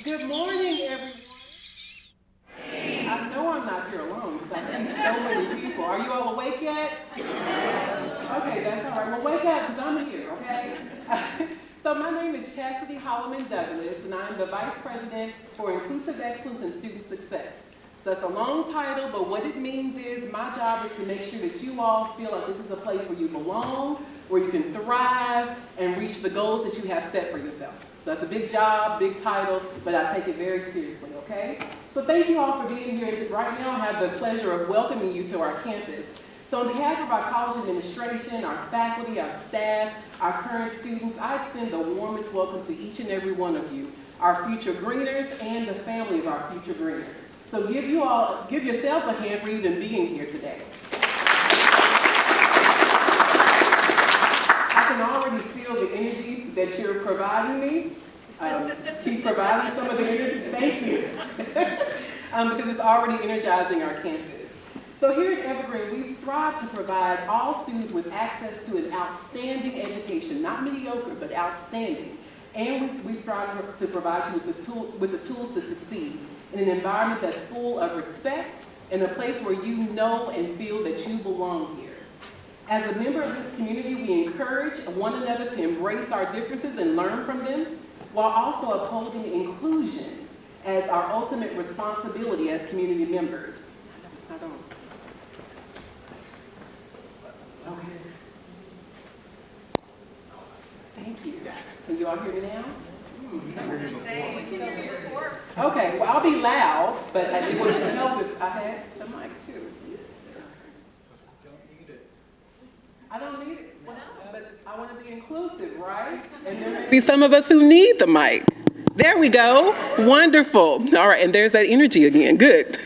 Good morning, everyone. I know I'm not here alone because I see so many people. Are you all awake yet? Okay, that's all right. Well, wake up because I'm here, okay? So my name is Chastity Holloman Douglas, and I'm the Vice President for Inclusive Excellence and Student Success. So it's a long title, but what it means is my job is to make sure that you all feel like this is a place where you belong, where you can thrive, and reach the goals that you have set for yourself. So that's a big job, big title, but I take it very seriously, okay? So thank you all for being here. Right now I have the pleasure of welcoming you to our campus. So on behalf of our college administration, our faculty, our staff, our current students, I extend the warmest welcome to each and every one of you, our future greeners and the family of our future greeners. So give yourselves a hand for even being here today. I can already feel the energy that you're providing me. Keep providing some of the energy. Thank you. Because it's already energizing our campus. So here at Evergreen, we strive to provide all students with access to an outstanding education, not mediocre, but outstanding. And we strive to provide you with the tools to succeed in an environment that's full of respect and a place where you know and feel that you belong here. As a member of this community, we encourage one another to embrace our differences and learn from them, while also upholding inclusion as our ultimate responsibility as community members. It's not on. Okay. Thank you. Can you all hear me now? Okay, well, I'll be loud, but it would help if I had the mic too. I don't need it. Well, but I want to be inclusive, right? And there may be some of us who need the mic. There we go. Wonderful. All right, and there's that energy again. Good.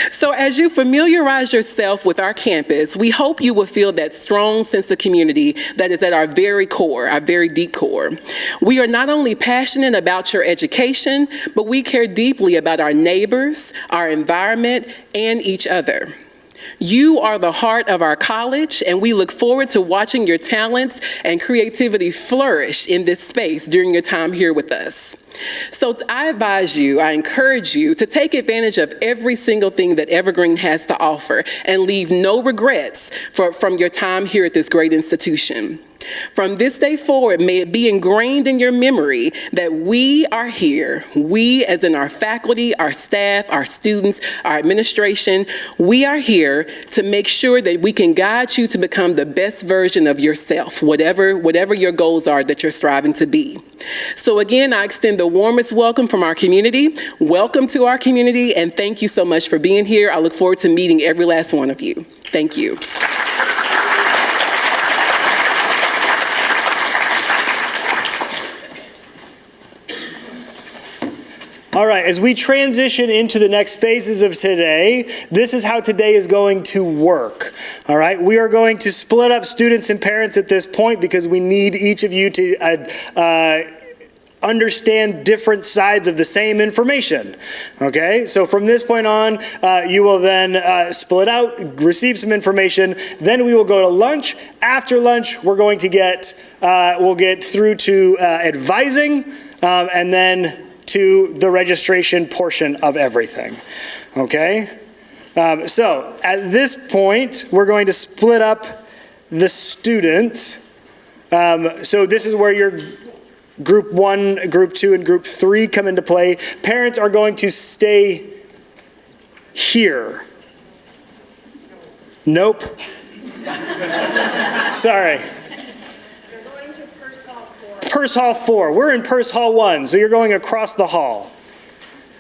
So as you familiarize yourself with our campus, we hope you will feel that strong sense of community that is at our very core, our very deep core. We are not only passionate about your education, but we care deeply about our neighbors, our environment, and each other. You are the heart of our college, and we look forward to watching your talents and creativity flourish in this space during your time here with us. So I encourage you to take advantage of every single thing that Evergreen has to offer and leave no regrets from your time here at this great institution. From this day forward, may it be ingrained in your memory that we are here, we as in our faculty, our staff, our students, our administration, we are here to make sure that we can guide you to become the best version of yourself, whatever your goals are that you're striving to be. So again, I extend the warmest welcome from our community. Welcome to our community, and thank you so much for being here. I look forward to meeting every last one of you. Thank you. All right, as we transition into the next phases of today, this is how today is going to work. All right, we are going to split up students and parents at this point because we need each of you to understand different sides of the same information. Okay, so from this point on, you will then split out, receive some information, then we will go to lunch. After lunch, we're going to we'll get through to advising, and then to the registration portion of everything, okay? So at this point, we're going to split up the students. So this is where your group 1, group 2, and group 3 come into play. Parents are going to stay here. Nope. Sorry. Purse Hall 4. We're in Purse Hall 1, so you're going across the hall.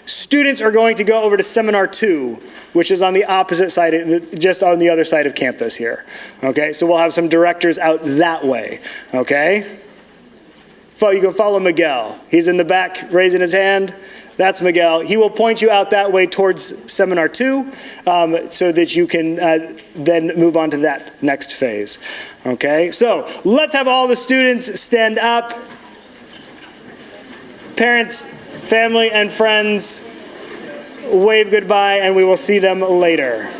Students are going to go over to Seminar 2, which is on the opposite side, just on the other side of campus here. Okay, so we'll have some directors out that way. Okay? You can follow Miguel. He's in the back raising his hand. That's Miguel. He will point you out that way towards Seminar 2 so that you can then move on to that next phase. Okay, so let's have all the students stand up. Parents, family, and friends, wave goodbye, and we will see them later.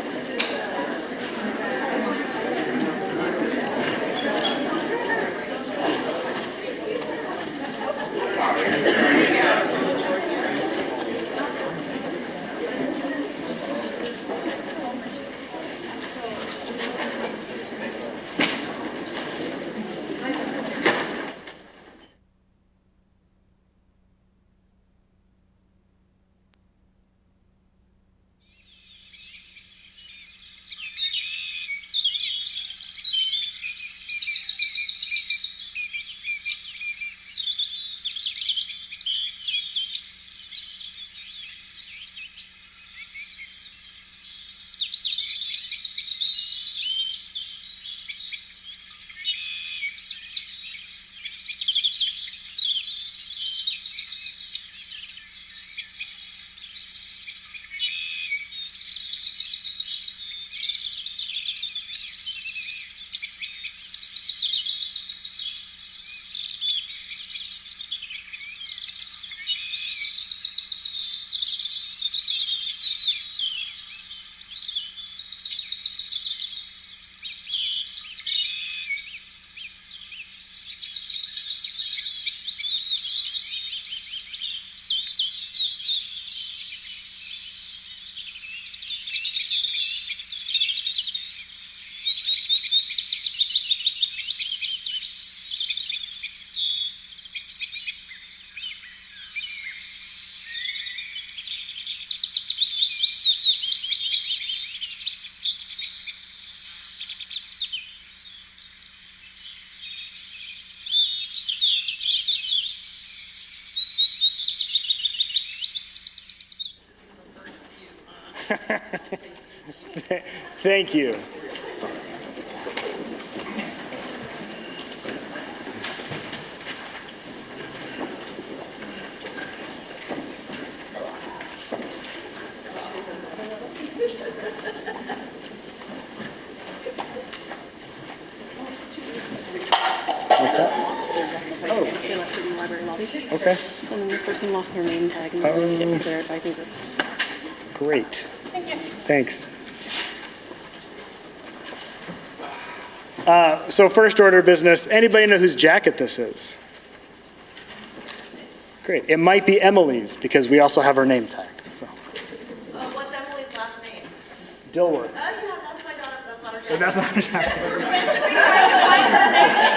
Thank you. What's that? They left it in the library lobby. Okay, So then this person lost their name tag and they need it for their advising group. great. Thanks. So first order of business, anybody know whose jacket this is? Great. It might be Emily's because we also have her name tag. So What's Emily's last name? Dilworth. Oh, yeah, that's my daughter. That's not her jacket. That's not her jacket.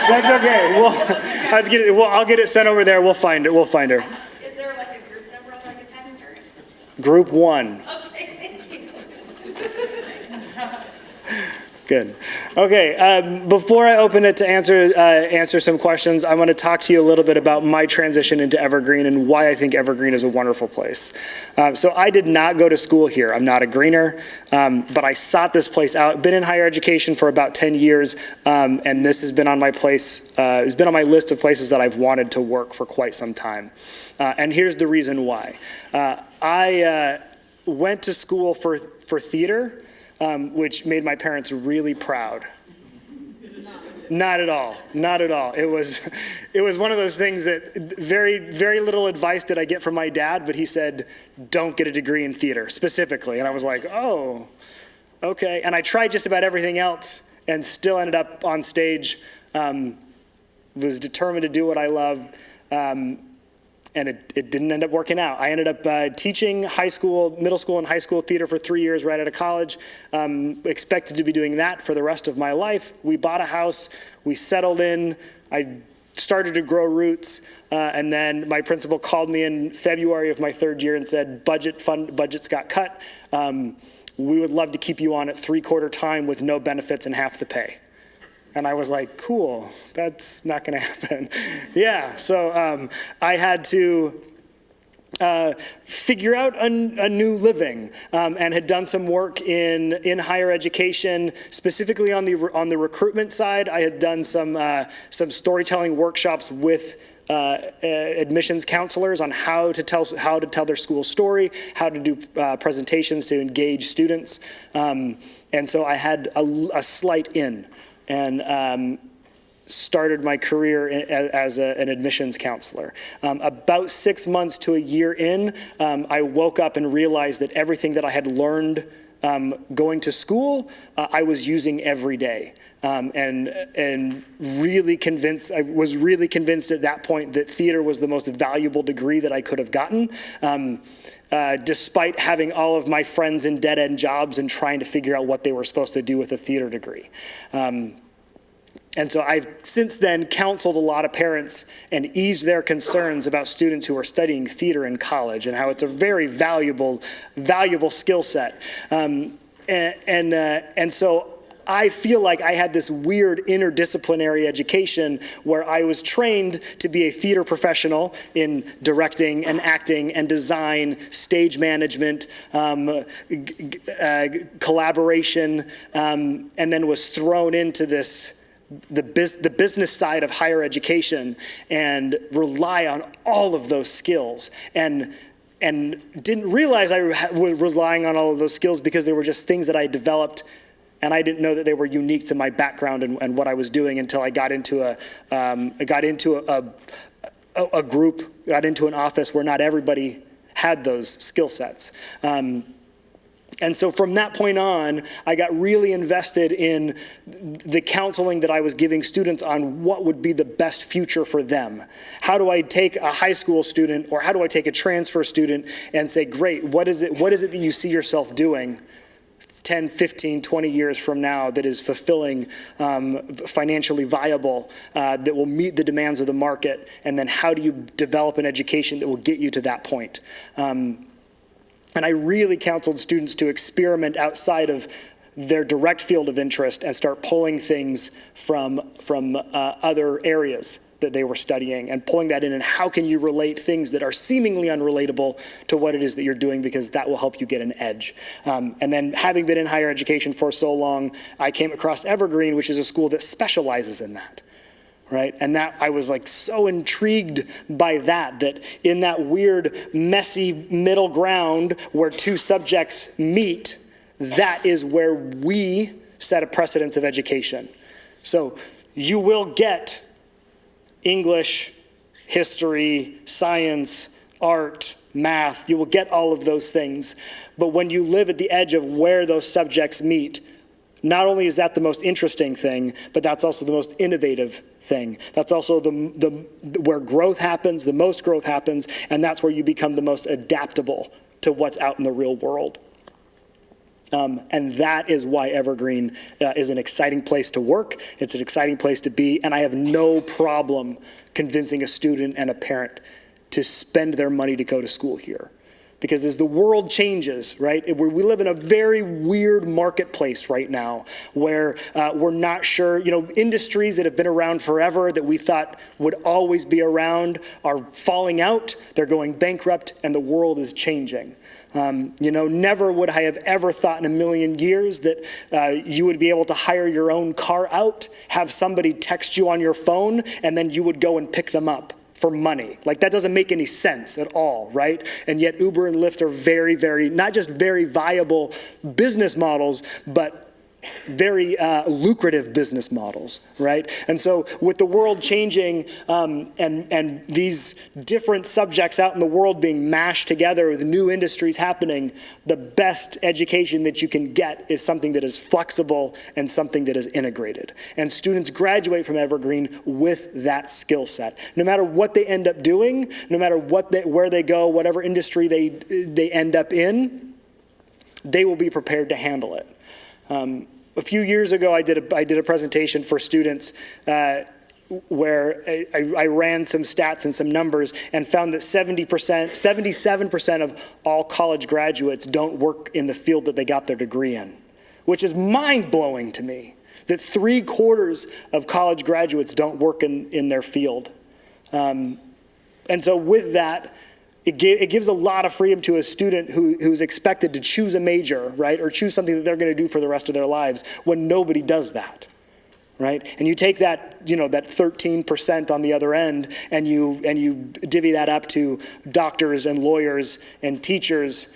That's okay. I'll get it sent over there. We'll find it. We'll find her. Is there like a group number that I can text her? Group 1. Okay, thank you. Good. Okay, before I open it to answer some questions, I want to talk to you a little bit about my transition into Evergreen and why I think Evergreen is a wonderful place. So I did not go to school here. I'm not a greener, but I sought this place out. Been in higher education for about 10 years, and this has been on my list of places that I've wanted to work for quite some time. And here's the reason why. I went to school for theater, which made my parents really proud. Not at all. Not at all. It was one of those things that very, very little advice did I get from my dad, but he said, don't get a degree in theater specifically. And I was like, oh, okay. And I tried just about everything else and still ended up on stage, was determined to do what I love. And it didn't end up working out. I ended up teaching middle school and high school theater for 3 years right out of college. Expected to be doing that for the rest of my life. We bought a house, we settled in, I started to grow roots, and then my principal called me in February of my 3rd year and said, budget's got cut. We would love to keep you on at 3/4 time with no benefits and half the pay. And I was like, cool, that's not gonna happen. Yeah, so I had to figure out a new living, and had done some work in higher education, specifically on the recruitment side. I had done some storytelling workshops with admissions counselors on how to tell their school story, how to do presentations to engage students, and so I had a slight in. And started my career as an admissions counselor. About 6 months to a year in, I woke up and realized that everything that I had learned going to school, I was using every day. And really convinced, I was really convinced at that point that theater was the most valuable degree that I could have gotten. Despite having all of my friends in dead-end jobs and trying to figure out what they were supposed to do with a theater degree. And so I've since then counseled a lot of parents and eased their concerns about students who are studying theater in college and how it's a very valuable skill set. And so I feel like I had this weird interdisciplinary education where I was trained to be a theater professional in directing and acting and design, stage management, collaboration, and then was thrown into the business side of higher education and rely on all of those skills. And didn't realize I was relying on all of those skills because they were just things that I developed, and I didn't know that they were unique to my background and what I was doing until I got into a group, got into an office where not everybody had those skill sets. And so from that point on, I got really invested in the counseling that I was giving students on what would be the best future for them. How do I take a high school student, or how do I take a transfer student and say, great, what is it that you see yourself doing 10, 15, 20 years from now that is fulfilling, financially viable, that will meet the demands of the market, and then how do you develop an education that will get you to that point? And I really counseled students to experiment outside of their direct field of interest and start pulling things from other areas that they were studying, and pulling that in, and how can you relate things that are seemingly unrelatable to what it is that you're doing, because that will help you get an edge. And then, having been in higher education for so long, I came across Evergreen, which is a school that specializes in that. Right? And that, I was like so intrigued by that in that weird, messy middle ground where two subjects meet, that is where we set a precedence of education. So you will get English, history, science, art, math, you will get all of those things. But when you live at the edge of where those subjects meet, not only is that the most interesting thing, but that's also the most innovative thing. That's also where growth happens, the most growth happens, and that's where you become the most adaptable to what's out in the real world. And that is why Evergreen is an exciting place to work. It's an exciting place to be, and I have no problem convincing a student and a parent to spend their money to go to school here. Because as the world changes, right, we live in a very weird marketplace right now where we're not sure, industries that have been around forever that we thought would always be around are falling out, they're going bankrupt, and the world is changing. Never would I have ever thought in a million years that you would be able to hire your own car out, have somebody text you on your phone, and then you would go and pick them up for money. Like, that doesn't make any sense at all, right? And yet Uber and Lyft are very, very, not just very viable business models, but very lucrative business models, right? And so with the world changing and these different subjects out in the world being mashed together with new industries happening, the best education that you can get is something that is flexible and something that is integrated. And students graduate from Evergreen with that skill set. No matter what they end up doing, no matter where they go, whatever industry they end up in, they will be prepared to handle it. A few years ago, I did a presentation for students where I ran some stats and some numbers and found that 77% of all college graduates don't work in the field that they got their degree in, which is mind-blowing to me, that 3/4 of college graduates don't work in their field. And so with that, it gives a lot of freedom to a student who's expected to choose a major, right, or choose something that they're going to do for the rest of their lives when nobody does that, right? And you take that, that 13% on the other end, and you divvy that up to doctors and lawyers and teachers,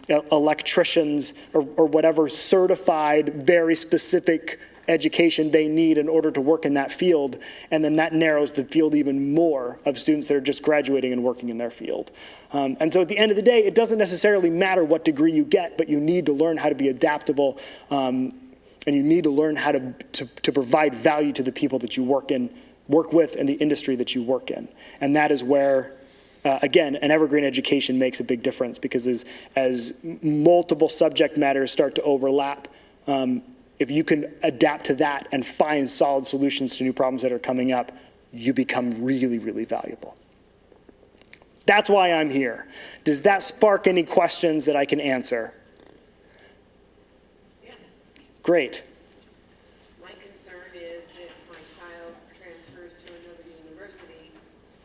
electricians, or whatever certified, very specific education they need in order to work in that field, and then that narrows the field even more of students that are just graduating and working in their field. And so at the end of the day, it doesn't necessarily matter what degree you get, but you need to learn how to be adaptable, and you need to learn how to provide value to the people that you work with, and the industry that you work in. And that is where, again, an Evergreen education makes a big difference, because as multiple subject matters start to overlap, if you can adapt to that and find solid solutions to new problems that are coming up, you become really, really valuable. That's why I'm here. Does that spark any questions that I can answer? Yeah. Great. My concern is if my child transfers to another university,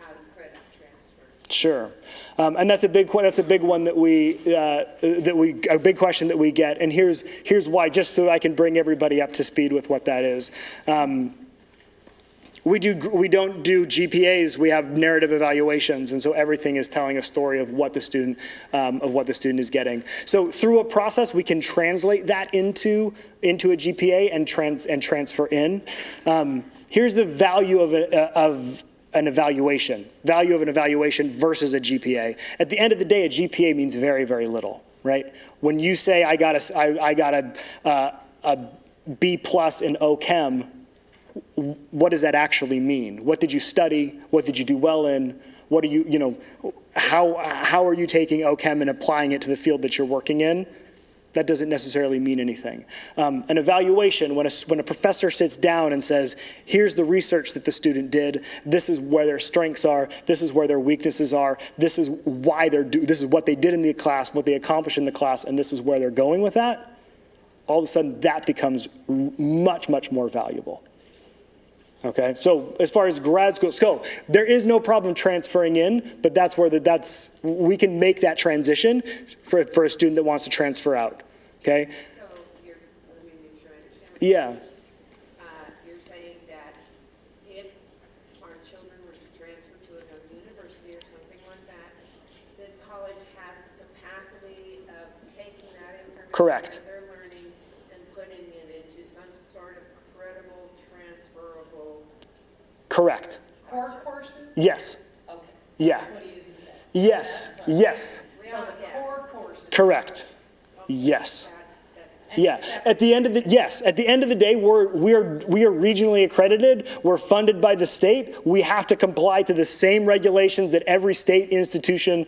how do credits transfer? Sure. And that's a big one that a big question that we get. And here's why, just so I can bring everybody up to speed with what that is. We don't do GPAs. We have narrative evaluations, and so everything is telling a story of what the student is getting. So through a process, we can translate that into a GPA and transfer in. Here's the value of an evaluation versus a GPA. At the end of the day, a GPA means very, very little, right? When you say I got a B+ in OChem, what does that actually mean? What did you study? What did you do well in? What are how are you taking OChem and applying it to the field that you're working in? That doesn't necessarily mean anything. An evaluation, when a professor sits down and says, here's the research that the student did, this is where their strengths are, this is where their weaknesses are, this is this is what they did in the class, what they accomplished in the class, and this is where they're going with that, all of a sudden that becomes much, much more valuable. Okay, so as far as grad schools go, there is no problem transferring in, but that's where we can make that transition for a student that wants to transfer out. Okay? So let me make sure I understand. Yeah. You're saying that if our children were to transfer to another university or something like that, this college has the capacity of taking that information Correct. that they're learning and putting it into some sort of credible, transferable. Correct. Core courses? Yes. Okay. Yeah. That's what he didn't say. Yes. Yes. So the core courses. Correct. Yes. and Yeah. At the end of the day, we are regionally accredited. We're funded by the state. We have to comply to the same regulations that every state institution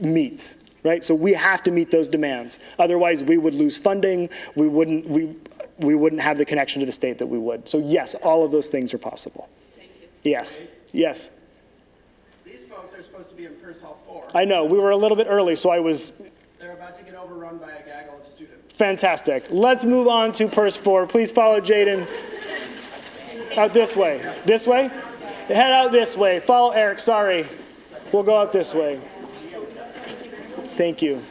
meets. Right? So we have to meet those demands. Otherwise, we would lose funding. We wouldn't have the connection to the state that we would. So yes, all of those things are possible. Thank you. Yes. Yes. These folks are supposed to be in Purse Hall 4. I know. We were a little bit early, so They're about to get overrun by a gaggle of students. fantastic. Let's move on to Purse 4. Please follow Jaden out this way. This way? Head out this way. Follow Eric. Sorry. We'll go out this way. Thank you.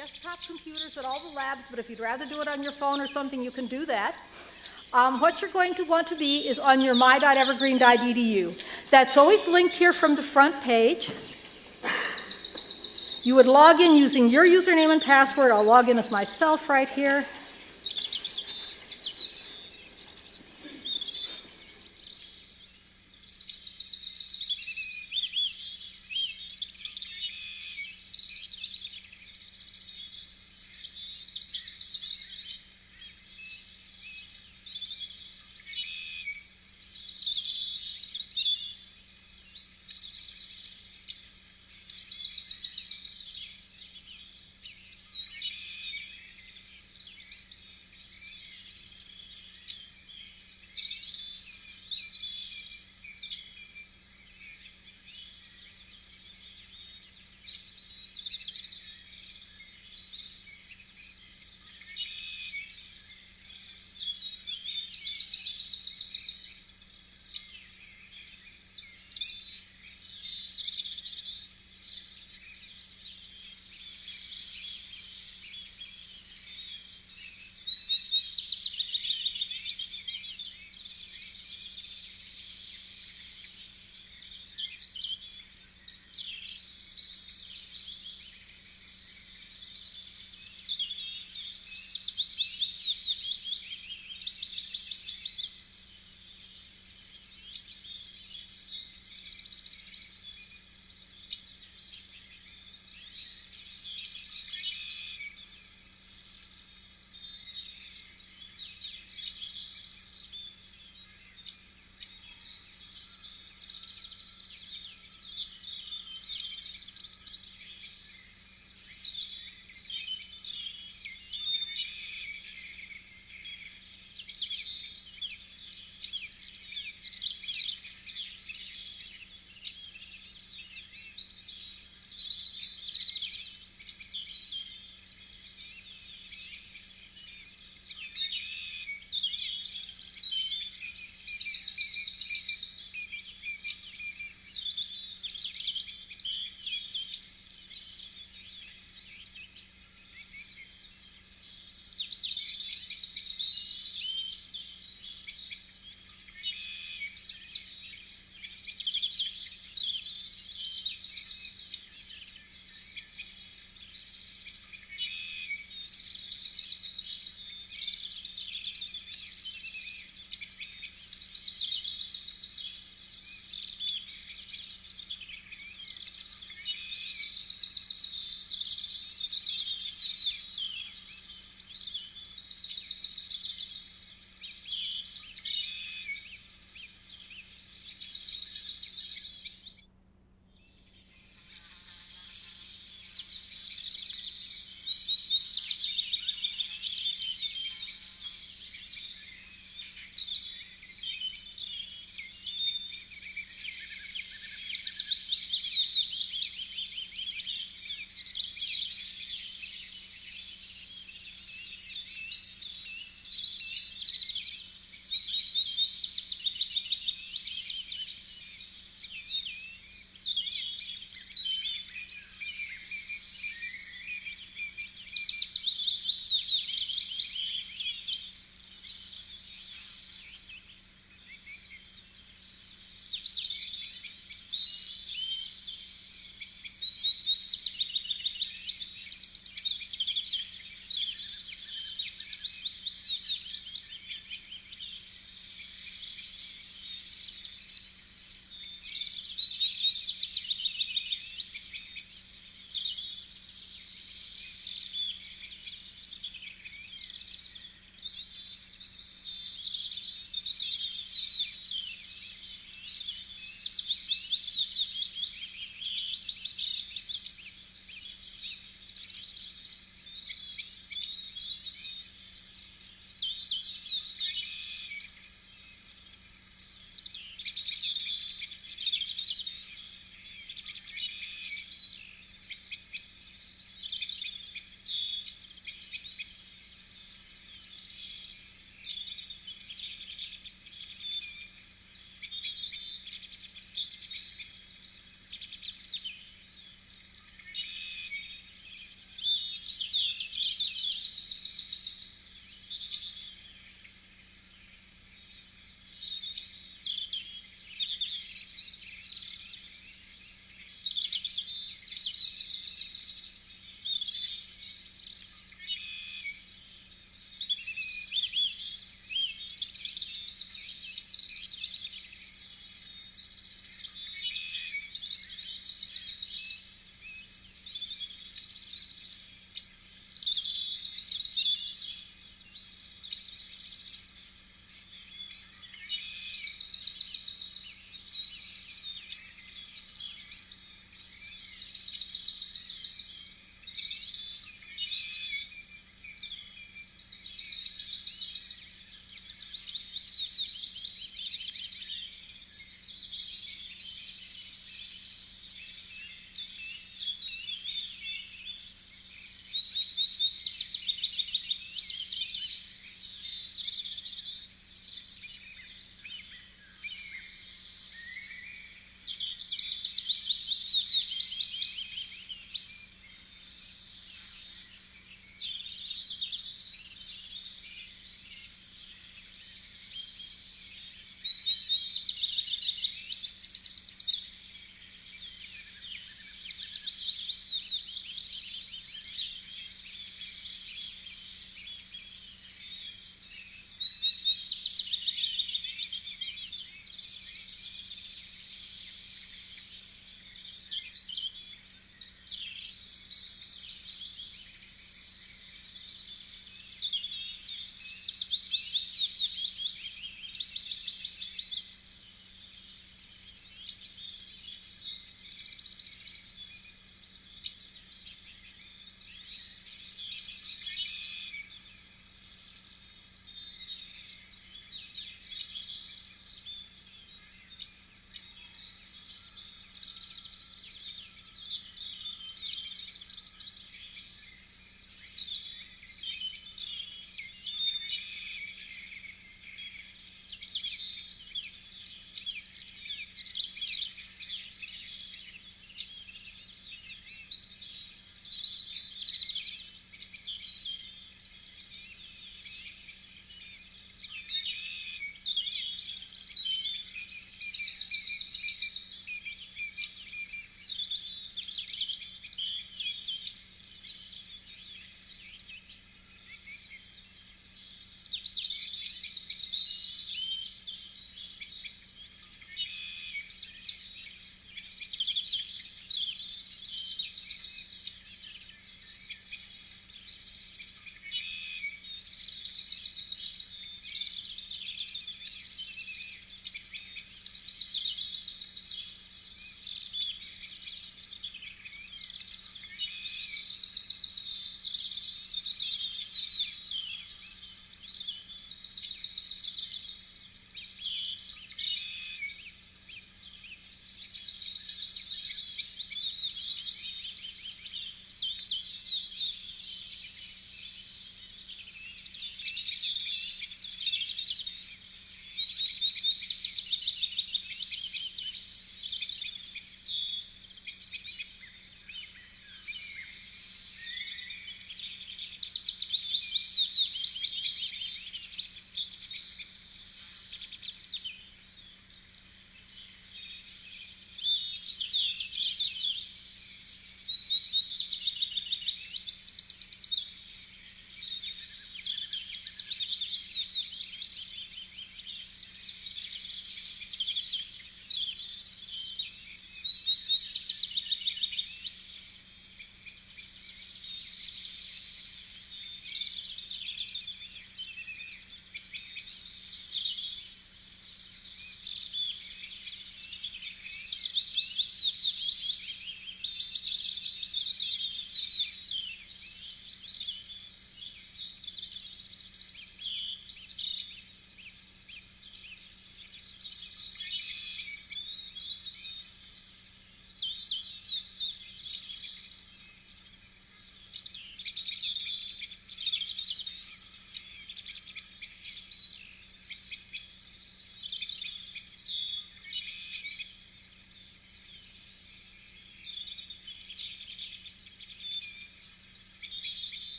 desktop computers at all the labs, but if you'd rather do it on your phone or something, you can do that. What you're going to want to be is on your my.evergreen.edu. That's always linked here from the front page. You would log in using your username and password. I'll log in as myself right here.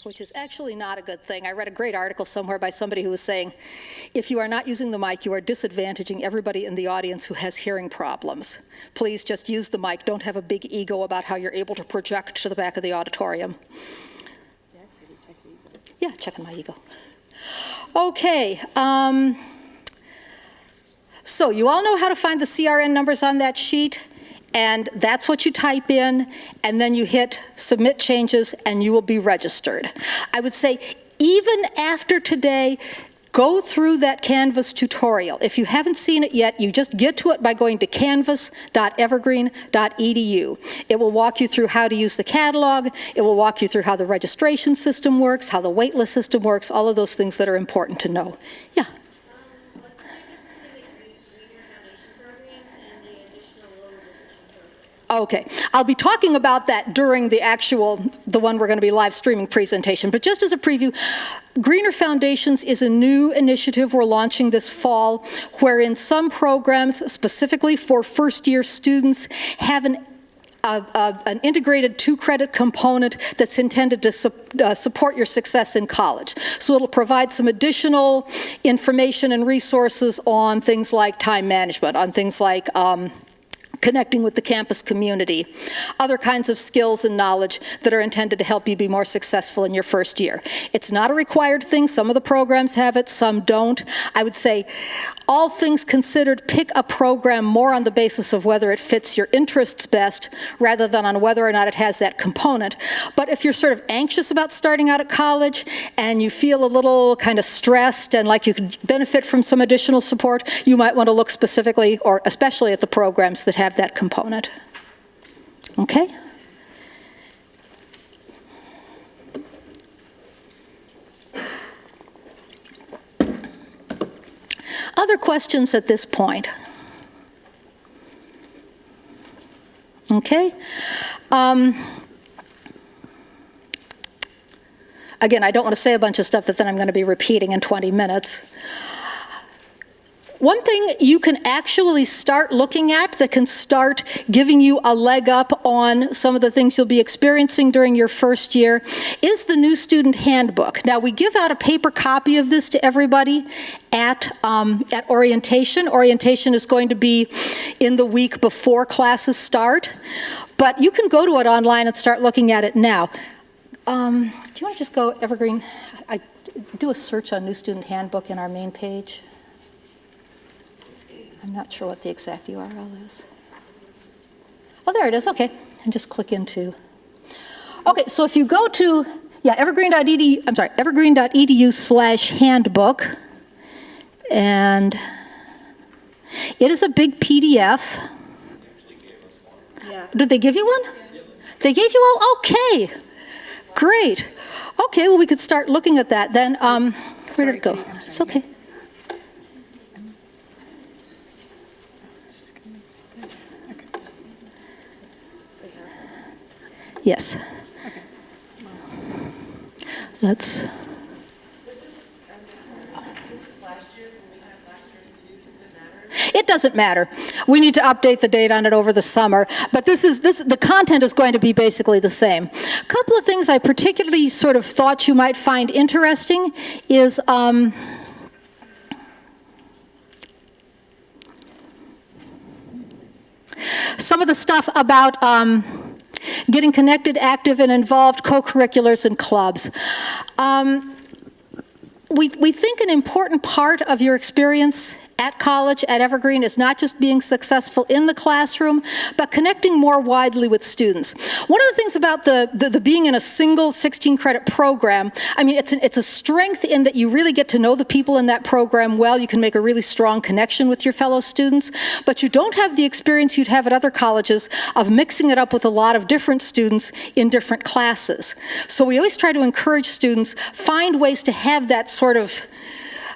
which is actually not a good thing. I read a great article somewhere by somebody who was saying, if you are not using the mic, you are disadvantaging everybody in the audience who has hearing problems. Please just use the mic. Don't have a big ego about how you're able to project to the back of the auditorium. Yeah, checking my ego. Okay. So you all know how to find the CRN numbers on that sheet, and that's what you type in, and then you hit submit changes, and you will be registered. I would say even after today, go through that Canvas tutorial. If you haven't seen it yet, you just get to it by going to canvas.evergreen.edu. It will walk you through how to use the catalog. It will walk you through how the registration system works, how the waitlist system works, all of those things that are important to know. Yeah. What's the difference between the Greener Foundation programs and the additional lower division programs? Okay, I'll be talking about that during the one we're going to be live streaming presentation, but just as a preview, Greener Foundations is a new initiative we're launching this fall, wherein some programs, specifically for first-year students, have an integrated 2-credit component that's intended to support your success in college. So it'll provide some additional information and resources on things like time management, on things like connecting with the campus community, other kinds of skills and knowledge that are intended to help you be more successful in your first year. It's not a required thing. Some of the programs have it, some don't. I would say, all things considered, pick a program more on the basis of whether it fits your interests best rather than on whether or not it has that component. But if you're sort of anxious about starting out at college and you feel a little kind of stressed and like you could benefit from some additional support, you might want to look specifically or especially at the programs that have that component. Okay? Other questions at this point? Okay. Again, I don't want to say a bunch of stuff that then I'm going to be repeating in 20 minutes. One thing you can actually start looking at that can start giving you a leg up on some of the things you'll be experiencing during your first year is the new student handbook. Now, we give out a paper copy of this to everybody at orientation. Orientation is going to be in the week before classes start, but you can go to it online and start looking at it now. Do you want to just go, Evergreen? Do a search on new student handbook in our main page. I'm not sure what the exact URL is. Oh, there it is. Okay. And just click into. Okay, so if you go to, evergreen.edu/handbook, and it is a big PDF. Yeah. Did they give you one? They gave you one? Okay. Great. Okay, well, we could start looking at that then. Where did it go? It's okay. Yes. Okay. Let's. This is last year's, and we have last year's too. Does it matter? It doesn't matter. We need to update the date on it over the summer, but the content is going to be basically the same. A couple of things I particularly sort of thought you might find interesting is some of the stuff about getting connected, active, and involved, co-curriculars and clubs. We think an important part of your experience at college, at Evergreen, is not just being successful in the classroom, but connecting more widely with students. One of the things about the being in a single 16-credit program, I mean, it's a strength in that you really get to know the people in that program well. You can make a really strong connection with your fellow students, but you don't have the experience you'd have at other colleges of mixing it up with a lot of different students in different classes. So we always try to encourage students, find ways to have that sort of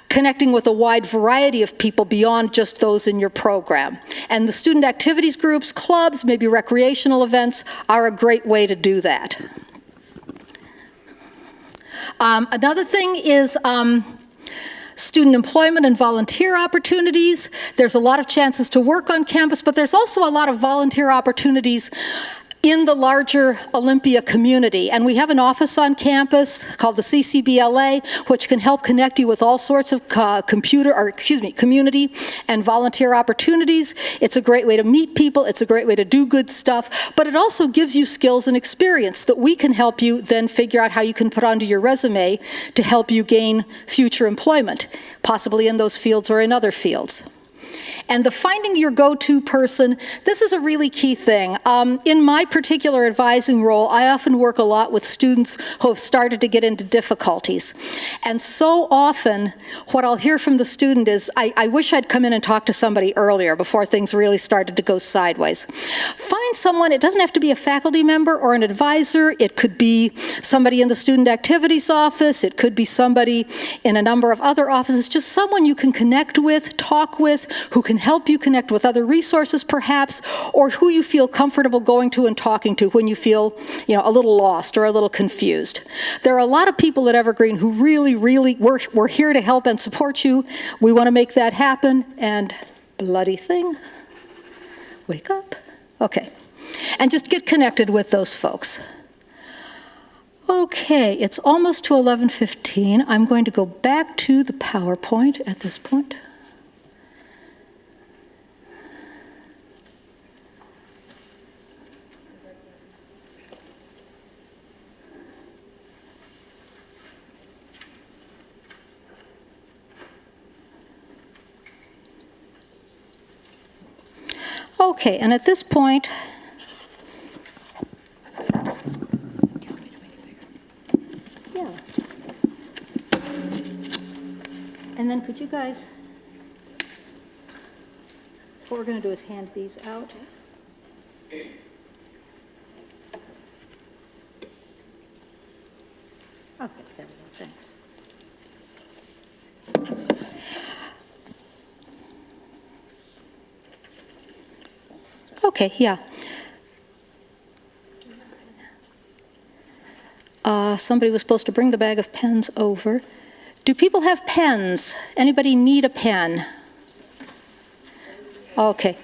connecting with a wide variety of people beyond just those in your program. And the student activities groups, clubs, maybe recreational events are a great way to do that. Another thing is student employment and volunteer opportunities. There's a lot of chances to work on campus, but there's also a lot of volunteer opportunities in the larger Olympia community. And we have an office on campus called the CCBLA, which can help connect you with all sorts of community and volunteer opportunities. It's a great way to meet people. It's a great way to do good stuff. But it also gives you skills and experience that we can help you then figure out how you can put onto your resume to help you gain future employment, possibly in those fields or in other fields. And the finding your go-to person, this is a really key thing. In my particular advising role, I often work a lot with students who have started to get into difficulties. And so often, what I'll hear from the student is, I wish I'd come in and talk to somebody earlier before things really started to go sideways. Find someone, it doesn't have to be a faculty member or an advisor, it could be somebody in the student activities office, it could be somebody in a number of other offices, just someone you can connect with, talk with, who can help you connect with other resources perhaps, or who you feel comfortable going to and talking to when you feel, a little lost or a little confused. There are a lot of people at Evergreen who really, we're here to help and support you. We want to make that happen, and bloody thing, wake up. Okay, and just get connected with those folks. Okay, it's almost to 11:15. I'm going to go back to the PowerPoint at this point. Okay, and at this point, yeah. And then could you guys, what we're going to do is hand these out. Okay, there we go, thanks. Okay, yeah. Somebody was supposed to bring the bag of pens over. Do people have pens? Anybody need a pen? Okay.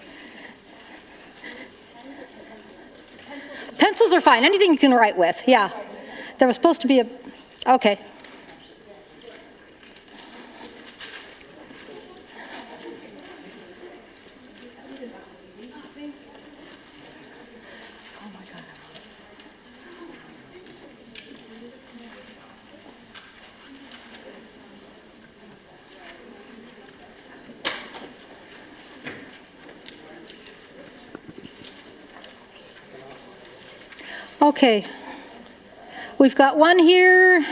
Pencils are fine, anything you can write with, yeah. There was supposed to be okay. Okay, we've got one here.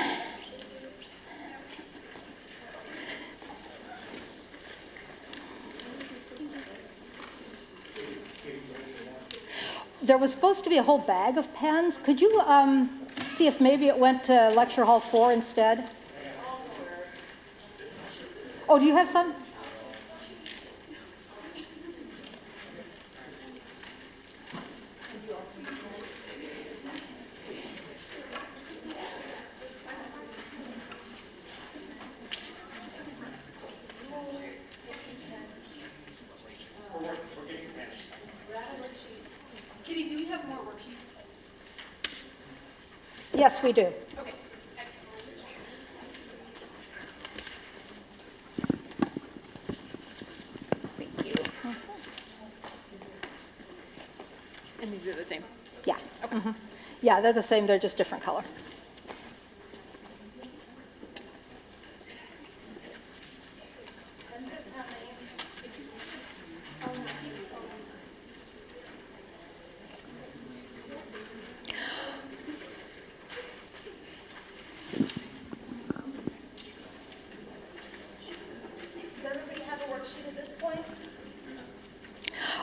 There was supposed to be a whole bag of pens. Could you see if maybe it went to lecture hall 4 instead? Oh, do you have some? Kitty, do we have more worksheets? Yes, we do. Okay. Thank you. And these are the same? Yeah. Okay. Yeah, they're the same, they're just different color.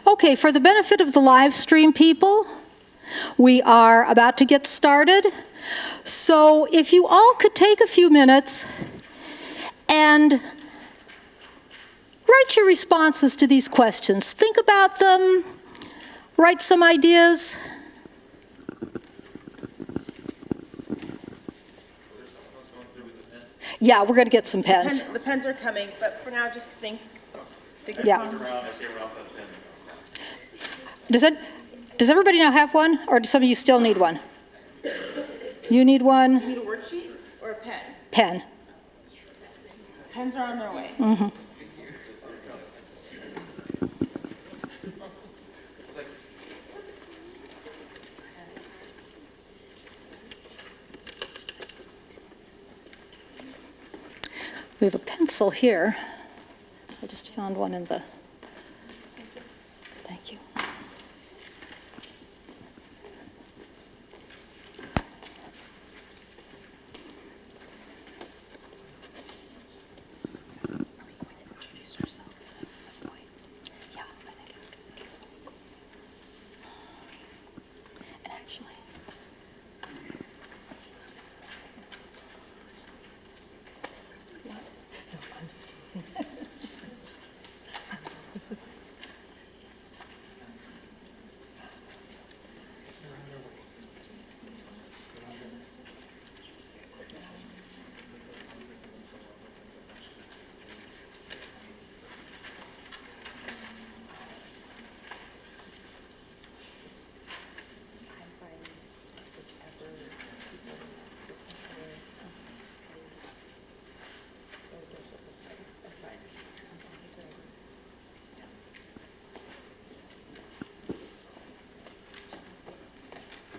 Okay, for the benefit of the live stream people, we are about to get started. So if you all could take a few minutes and write your responses to these questions. Think about them, write some ideas. Yeah, we're going to get some pens. The pens are coming, but for now, just think. Yeah. Does it? Does everybody now have one, or do some of you still need one? You need one? Need a worksheet or a pen? Pen. Pens are on their way. We have a pencil here. I just found one in the, thank you. Yeah, I think it would. And actually,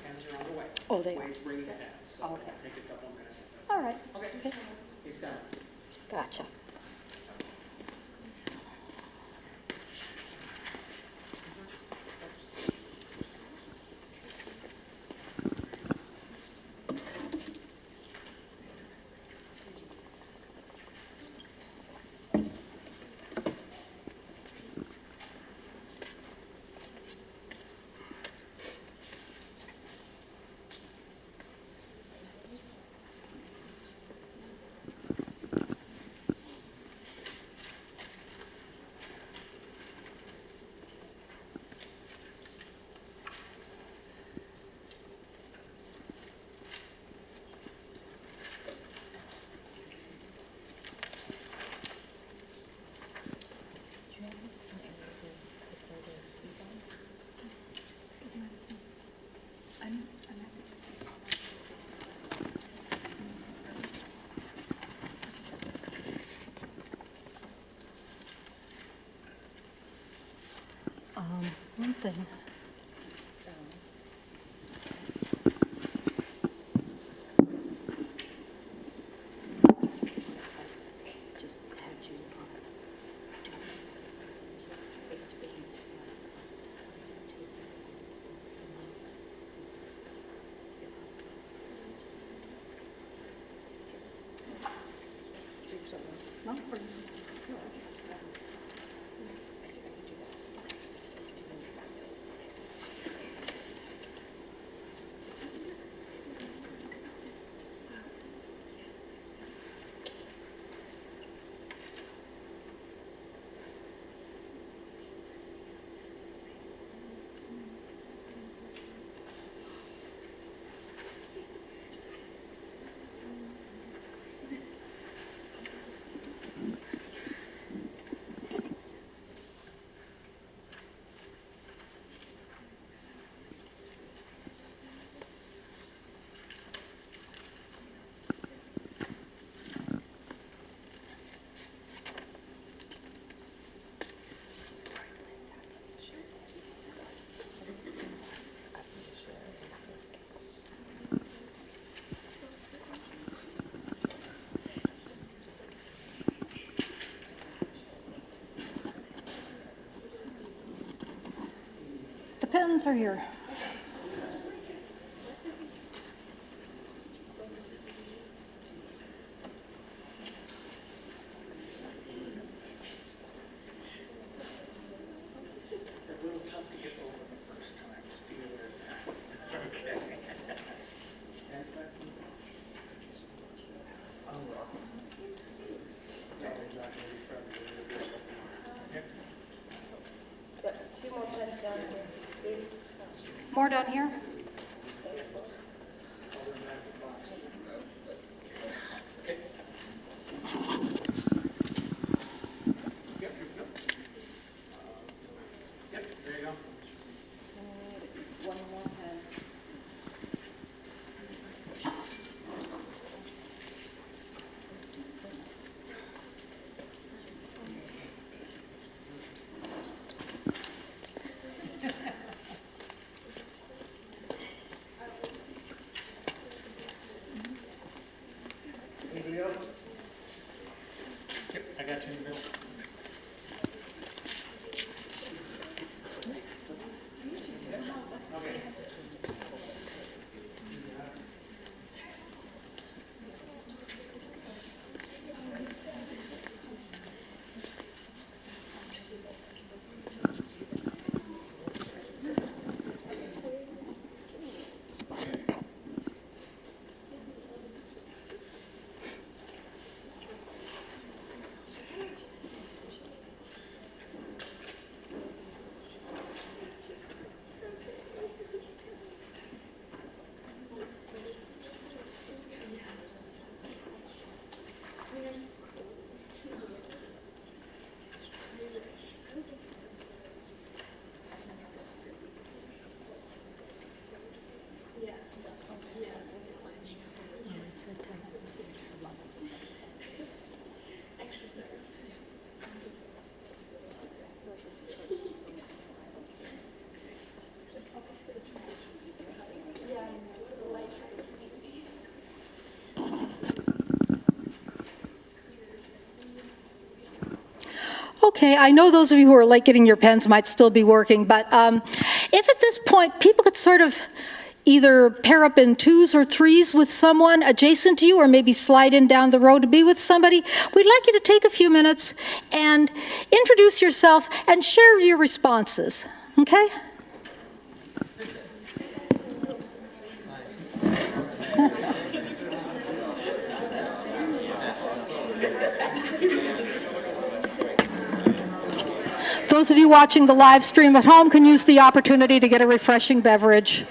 Hands are on the way. oh, they are. Wayne's bringing the hands, so Okay. it'll take a couple minutes. All right. Okay, he's coming. Gotcha. One thing. Just had you on it. The pens are here. A little tough to get over the first time, just be aware of that. Okay. Hands back. Oh, awesome. Sally's not gonna be friendly. Got 2 more pens down here. More down here? Yep, there you go. Okay, I know those of you who are late getting your pens might still be working, but if at this point people could sort of either pair up in 2s or 3s with someone adjacent to you, or maybe slide in down the road to be with somebody, we'd like you to take a few minutes and introduce yourself and share your responses, okay? Those of you watching the live stream at home can use the opportunity to get a refreshing beverage.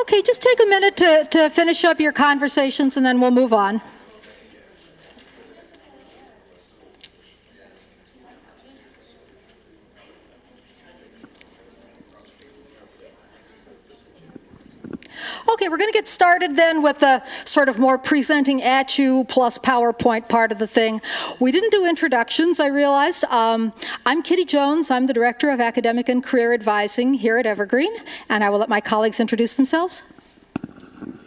Okay, just take a minute to finish up your conversations and then we'll move on. Okay, we're going to get started then with the sort of more presenting at you plus PowerPoint part of the thing. We didn't do introductions, I realized. I'm Kitty Jones. I'm the Director of Academic and Career Advising here at Evergreen, and I will let my colleagues introduce themselves.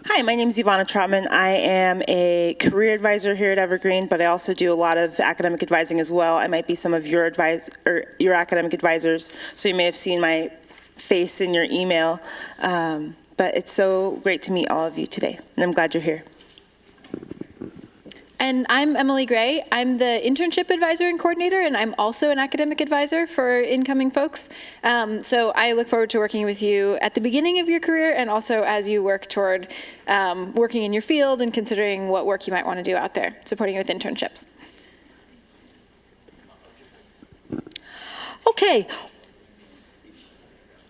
Hi, my name is Ivana Trotman. I am a career advisor here at Evergreen, but I also do a lot of academic advising as well. I might be some of your academic advisors, so you may have seen my face in your email. But it's so great to meet all of you today, and I'm glad you're here. And I'm Emily Gray. I'm the internship advisor and coordinator, and I'm also an academic advisor for incoming folks. So I look forward to working with you at the beginning of your career and also as you work toward working in your field and considering what work you might want to do out there, supporting you with internships. Okay.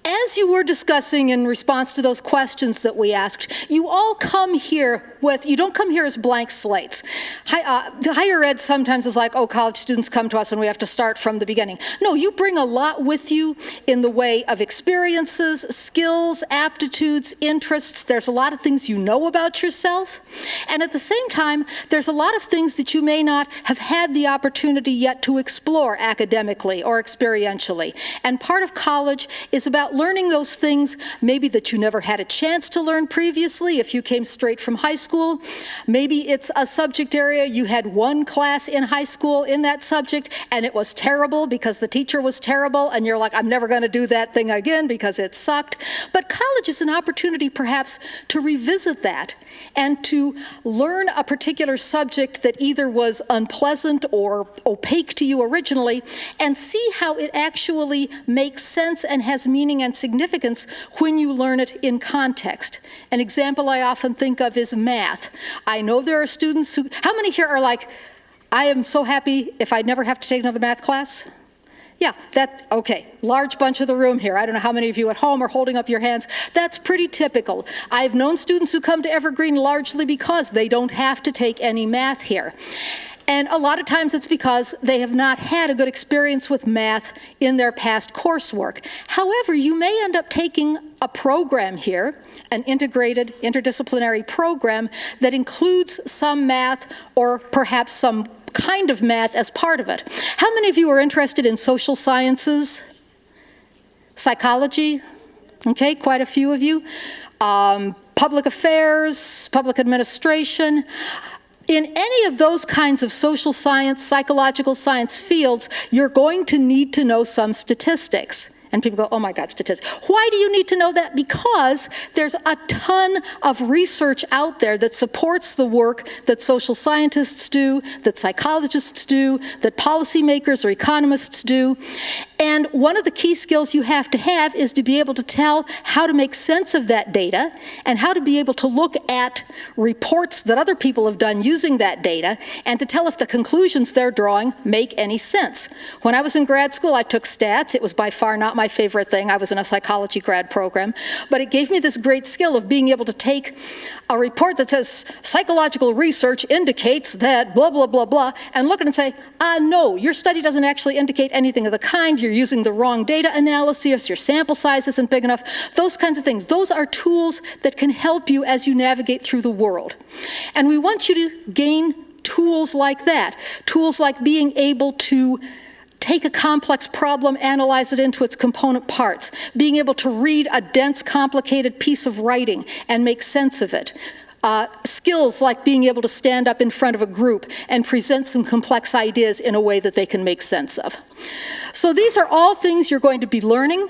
As you were discussing in response to those questions that we asked, you all come here with, you don't come here as blank slates. Higher ed sometimes is like, oh, college students come to us and we have to start from the beginning. No, you bring a lot with you in the way of experiences, skills, aptitudes, interests. There's a lot of things you know about yourself. And at the same time, there's a lot of things that you may not have had the opportunity yet to explore academically or experientially. And part of college is about learning those things maybe that you never had a chance to learn previously if you came straight from high school. Maybe it's a subject area, you had one class in high school in that subject and it was terrible because the teacher was terrible and you're like, I'm never going to do that thing again because it sucked. But college is an opportunity perhaps to revisit that and to learn a particular subject that either was unpleasant or opaque to you originally and see how it actually makes sense and has meaning and significance when you learn it in context. An example I often think of is math. I know there are students who, how many here are like, I am so happy if I never have to take another math class? Yeah, okay, large bunch of the room here. I don't know how many of you at home are holding up your hands. That's pretty typical. I've known students who come to Evergreen largely because they don't have to take any math here. And a lot of times it's because they have not had a good experience with math in their past coursework. However, you may end up taking a program here, an integrated interdisciplinary program that includes some math or perhaps some kind of math as part of it. How many of you are interested in social sciences, psychology? Okay, quite a few of you. Public affairs, public administration. In any of those kinds of social science, psychological science fields, you're going to need to know some statistics. And people go, oh my God, statistics. Why do you need to know that? Because there's a ton of research out there that supports the work that social scientists do, that psychologists do, that policymakers or economists do. And one of the key skills you have to have is to be able to tell how to make sense of that data and how to be able to look at reports that other people have done using that data and to tell if the conclusions they're drawing make any sense. When I was in grad school, I took stats. It was by far not my favorite thing. I was in a psychology grad program, but it gave me this great skill of being able to take a report that says psychological research indicates that blah, blah, blah, blah, and look at it and say, no, your study doesn't actually indicate anything of the kind. You're using the wrong data analysis. Your sample size isn't big enough. Those kinds of things. Those are tools that can help you as you navigate through the world. And we want you to gain tools like that. Tools like being able to take a complex problem, analyze it into its component parts, being able to read a dense, complicated piece of writing and make sense of it. Skills like being able to stand up in front of a group and present some complex ideas in a way that they can make sense of. So these are all things you're going to be learning.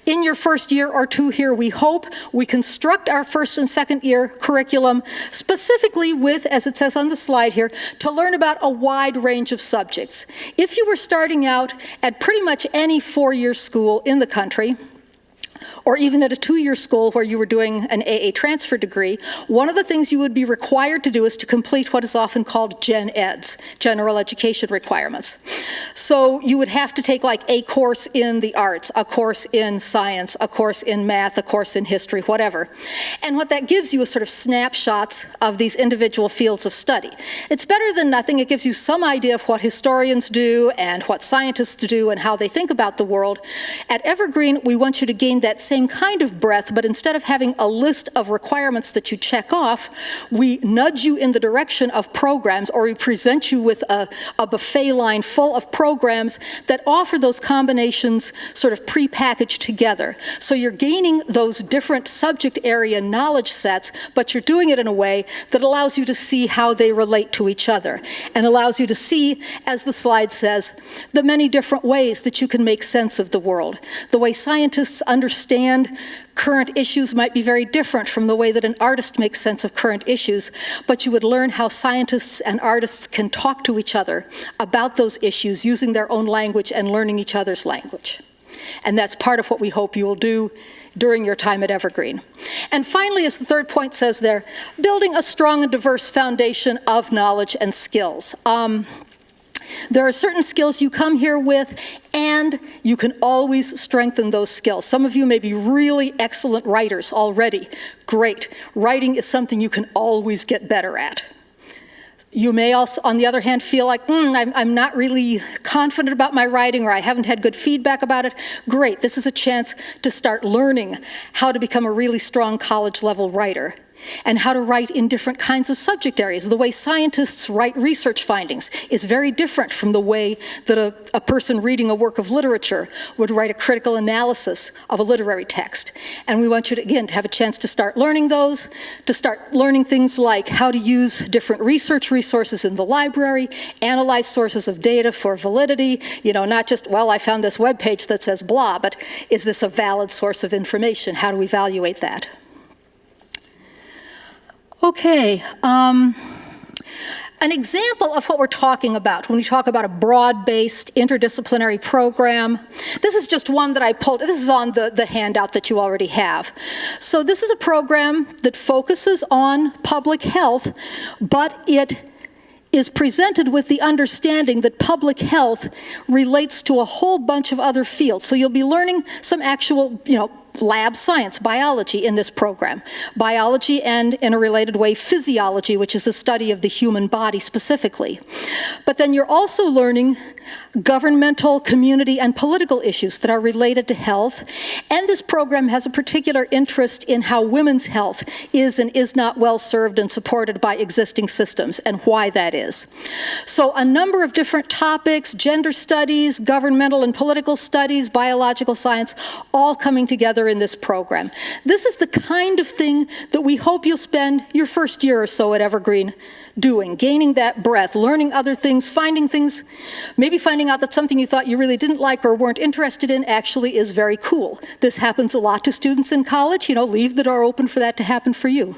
In your first year or two here, we hope we construct our first and second year curriculum specifically with, as it says on the slide here, to learn about a wide range of subjects. If you were starting out at pretty much any four-year school in the country, or even at a two-year school where you were doing an AA transfer degree, one of the things you would be required to do is to complete what is often called Gen Eds, general education requirements. So you would have to take like a course in the arts, a course in science, a course in math, a course in history, whatever. And what that gives you is sort of snapshots of these individual fields of study. It's better than nothing. It gives you some idea of what historians do and what scientists do and how they think about the world. At Evergreen, we want you to gain that same kind of breadth, but instead of having a list of requirements that you check off, we nudge you in the direction of programs, or we present you with a buffet line full of programs that offer those combinations sort of pre-packaged together. So you're gaining those different subject area knowledge sets, but you're doing it in a way that allows you to see how they relate to each other and allows you to see, as the slide says, the many different ways that you can make sense of the world. The way scientists understand current issues might be very different from the way that an artist makes sense of current issues, but you would learn how scientists and artists can talk to each other about those issues using their own language and learning each other's language. And that's part of what we hope you will do during your time at Evergreen. And finally, as the third point says there, building a strong and diverse foundation of knowledge and skills. There are certain skills you come here with, and you can always strengthen those skills. Some of you may be really excellent writers already. Great. Writing is something you can always get better at. You may also, on the other hand, feel like, I'm not really confident about my writing, or I haven't had good feedback about it. Great, this is a chance to start learning how to become a really strong college-level writer, and how to write in different kinds of subject areas. The way scientists write research findings is very different from the way that a person reading a work of literature would write a critical analysis of a literary text. And we want you to, again, to have a chance to start learning those, to start learning things like how to use different research resources in the library, analyze sources of data for validity, not just, well, I found this web page that says blah, but is this a valid source of information? How do we evaluate that? Okay, an example of what we're talking about when we talk about a broad-based interdisciplinary program, this is just one that I pulled. This is on the handout that you already have. So this is a program that focuses on public health, but it is presented with the understanding that public health relates to a whole bunch of other fields. So you'll be learning some actual, lab science, biology in this program. Biology and, in a related way, physiology, which is the study of the human body specifically. But then you're also learning governmental, community, and political issues that are related to health. And this program has a particular interest in how women's health is and is not well served and supported by existing systems, and why that is. So a number of different topics, gender studies, governmental and political studies, biological science, all coming together in this program. This is the kind of thing that we hope you'll spend your first year or so at Evergreen doing, gaining that breadth, learning other things, finding things, maybe finding out that something you thought you really didn't like or weren't interested in actually is very cool. This happens a lot to students in college. Leave the door open for that to happen for you.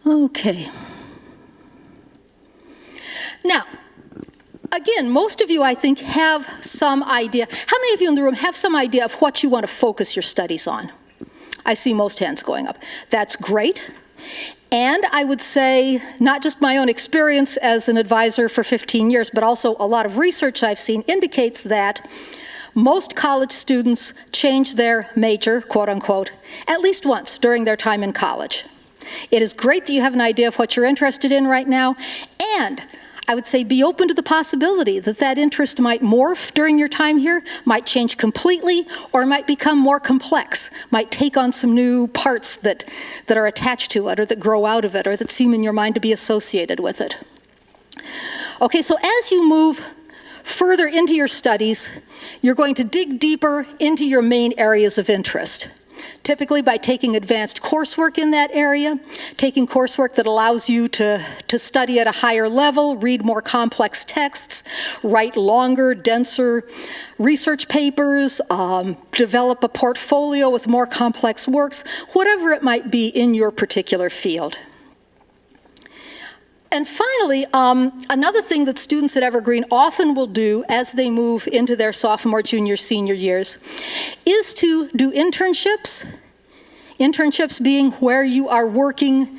Okay. Now, again, most of you, I think, have some idea. How many of you in the room have some idea of what you want to focus your studies on? I see most hands going up. That's great. And I would say, not just my own experience as an advisor for 15 years, but also a lot of research I've seen indicates that most college students change their major, quote unquote, at least once during their time in college. It is great that you have an idea of what you're interested in right now, and I would say be open to the possibility that that interest might morph during your time here, might change completely, or might become more complex, might take on some new parts that are attached to it, or that grow out of it, or that seem in your mind to be associated with it. Okay, so as you move further into your studies, you're going to dig deeper into your main areas of interest. Typically by taking advanced coursework in that area, taking coursework that allows you to study at a higher level, read more complex texts, write longer, denser research papers, develop a portfolio with more complex works, whatever it might be in your particular field. And finally, another thing that students at Evergreen often will do as they move into their sophomore, junior, senior years is to do internships. Internships being where you are working